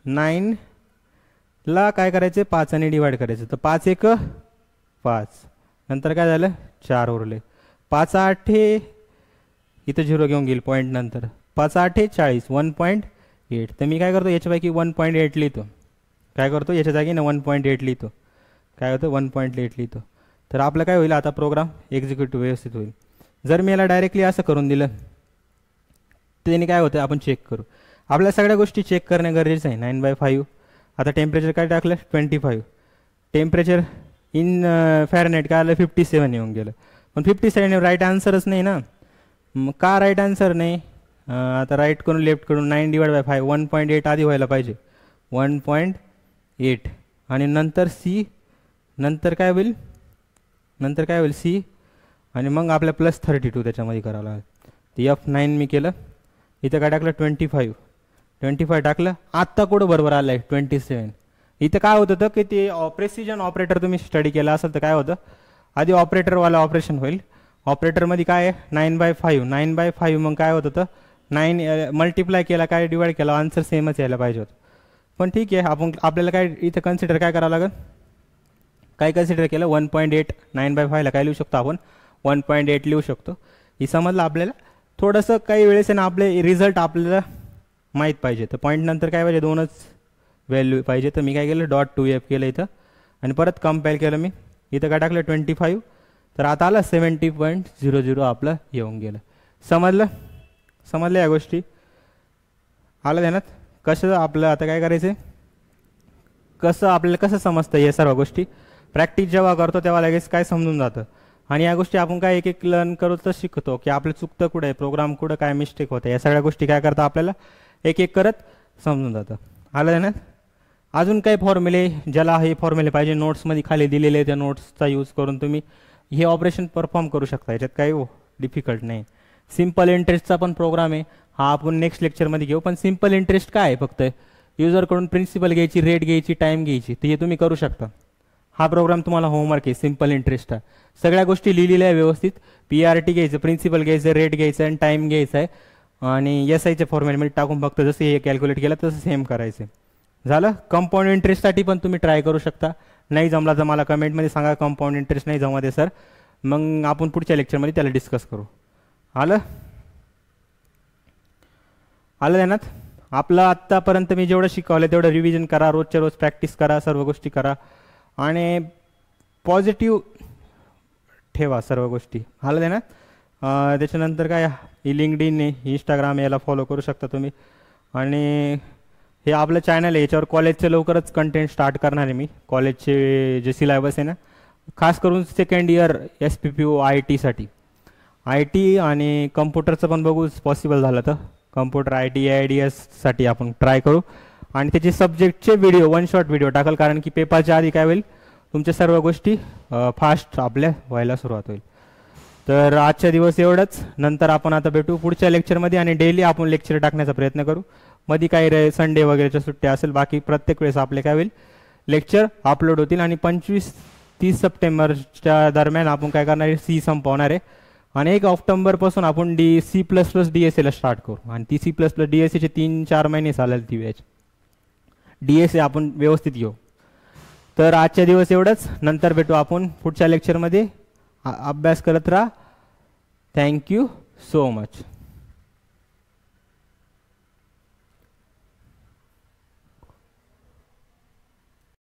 S1: 9ला काय करायचं 5 आणि डिवाइड करायचं. तर 5 1 5 नंतर काय झालं 4 उरले. 5 8 इथं 0 घेऊन घेईल पॉईंट नंतर 5 8 40 1.8. तर मी काय करतो याच्यापैकी 1.8 लिहितो. काय करतो याच्या जागी ना 1.8 लिहितो. काय होतं 1.8 लिहितो. तर आपलं काय होईल आता प्रोग्राम एक्झिक्युटिव्ह व्यवस्थित होईल. जर मी याला डायरेक्टली असं करून दिलं त्याने काय होतं आपण चेक करू. आपल्या सगळ्या गोष्टी चेक करणे गरजेचं आहे. 9/5. आता टेम्परेचर काय टाकलं 25. टेम्परेचर इन फॅरनहाईट काय आलं 57 येऊन गेलं. पण 57 राईट आन्सरच नाही ना. मग का राईट आन्सर नाही. आता राईट करून लेफ्ट करून 9/5 1.8 आधी व्हायला पाहिजे 1.8 आणि नंतर सी नंतर काय होईल सी आणि मग आपल्या +32 त्याच्यामध्ये करावं लागेल. ते F9 मी केलं. इथं काय टाकलं 25 टाकलं. आत्ता कुठं बरोबर आलं आहे 27. इथं काय होत होतं की ते प्रेसिजन ऑपरेटर तुम्ही स्टडी केला असेल तर काय होतं आधी ऑपरेटरवाला ऑपरेशन होईल. ऑपरेटरमध्ये काय आहे 9/5 मग काय होत होतं 9 मल्टिप्लाय केला काय डिवाइड केला आन्सर सेमच यायला पाहिजे होतं. पण ठीक आहे आपल्याला काय इथं कन्सिडर काय करावं लागेल. काय कन्सिडर केलं 1.8 9/5ला काय लिहू शकतो आपण 1.8 लिहू शकतो. हे समजलं आपल्याला. थोडंसं काही वेळेस ना आपले रिझल्ट आपल्याला माहीत पाहिजे. तर पॉईंट नंतर काय पाहिजे 2च व्हॅल्यू पाहिजे. तर मी काय केलं .2f केलं इथं आणि परत कंपाईल केलं मी. इथं काय टाकलं 25. तर आता आलं 70.00 आपलं येऊन गेलं. समजलं या गोष्टी आलं ध्यानात. कसं आपलं आता काय करायचं आपल्याला कसं समजतं या सर्व गोष्टी. प्रॅक्टिस जेव्हा करतो तेव्हा लगेच काय समजून जातं. आणि या गोष्टी आपण काय एक लर्न करत शिकतो की आपलं चुकतं कुठं आहे प्रोग्राम कुठं काय मिस्टेक होतं. या सगळ्या गोष्टी काय करता आपल्याला एक करत समजून जातं. आलं ध्यानात. अजून काही फॉर्म्युले ज्याला हे फॉर्म्युले पाहिजे नोट्समध्ये खाली दिलेले त्या नोट्सचा यूज करून तुम्ही हे ऑपरेशन परफॉर्म करू शकता. याच्यात काही डिफिकल्ट नाही. सिम्पल इंटरेस्टचा पण प्रोग्राम आहे हा आपण नेक्स्ट लेक्चरमध्ये घेऊ. पण सिम्पल इंटरेस्ट काय आहे फक्त युजरकडून प्रिन्सिपल घ्यायची रेट घ्यायची टाईम घ्यायची तर हे तुम्ही करू शकता. हा प्रोग्राम तुम्हाला होमवर्क आहे सिम्पल इंटरेस्टचा. सगळ्या गोष्टी लिहिलेल्या आहे व्यवस्थित. PRT घ्यायचं प्रिन्सिपल घ्यायचं रेट घ्यायचं आणि टाईम घ्यायचा आहे आणि SIच्या फॉर्मॅटमध्ये टाकून फक्त जसं हे कॅल्क्युलेट केलं तसं सेम करायचं झालं. कंपाऊंड इंटरेस्टसाठी पण तुम्ही ट्राय करू शकता. नाही जमला तर मला कमेंटमध्ये सांगा कंपाऊंड इंटरेस्ट नाही जमते सर. मग आपण पुढच्या लेक्चरमध्ये त्याला डिस्कस करू. आलं ध्यानात. आपलं आत्तापर्यंत मी जेवढं शिकवलं तेवढं रिव्हिजन करा. रोजच्या रोज प्रॅक्टिस करा. सर्व गोष्टी करा आणि पॉझिटिव्ह ठेवा सर्व गोष्टी. आलं ध्यानात. त्याच्यानंतर काय लिंक्डइन आहे इंस्टाग्राम याला फॉलो करू शकता तुम्ही. आणि हे आपलं चॅनल आहे याच्यावर कॉलेजचं लवकरच कंटेंट स्टार्ट करणार आहे मी. कॉलेजचे जे सिलेबस आहे ना खास करून सेकंड इयर SPPO IIT साठी आणि कम्प्युटरचं पण बघू पॉसिबल झालं तर कम्प्युटर IT AIDS साठी आपण ट्राय करू. आणि त्याचे सब्जेक्टचे व्हिडिओ 1 शॉट व्हिडिओ टाकल कारण की पेपरच्या आधी काय होईल तुमच्या सर्व गोष्टी फास्ट आपल्या व्हायला सुरुवात होईल. तर आजच्या दिवस एवढंच. नंतर आपण आता भेटू पुढच्या लेक्चरमध्ये आणि डेली आपण लेक्चर टाकण्याचा प्रयत्न करू. मध्ये काही संडे वगैरेच्या सुट्ट्या असेल बाकी प्रत्येक वेळेस आपले काय होईल लेक्चर अपलोड होतील. आणि 25-30 सप्टेंबरच्या दरम्यान आपण काय करणार आहे C संपवणार आहे आणि 1 ऑक्टोबरपासून आपण C++ DSAला स्टार्ट करू. आणि ती C++ DSAचे 3-4 महिने चालेल ती बॅच. DSA आपण व्यवस्थित घेऊ. तर आजच्या दिवस एवढंच. नंतर भेटू आपण पुढच्या लेक्चरमध्ये. अभ्यास करत राहा. Thank you so much.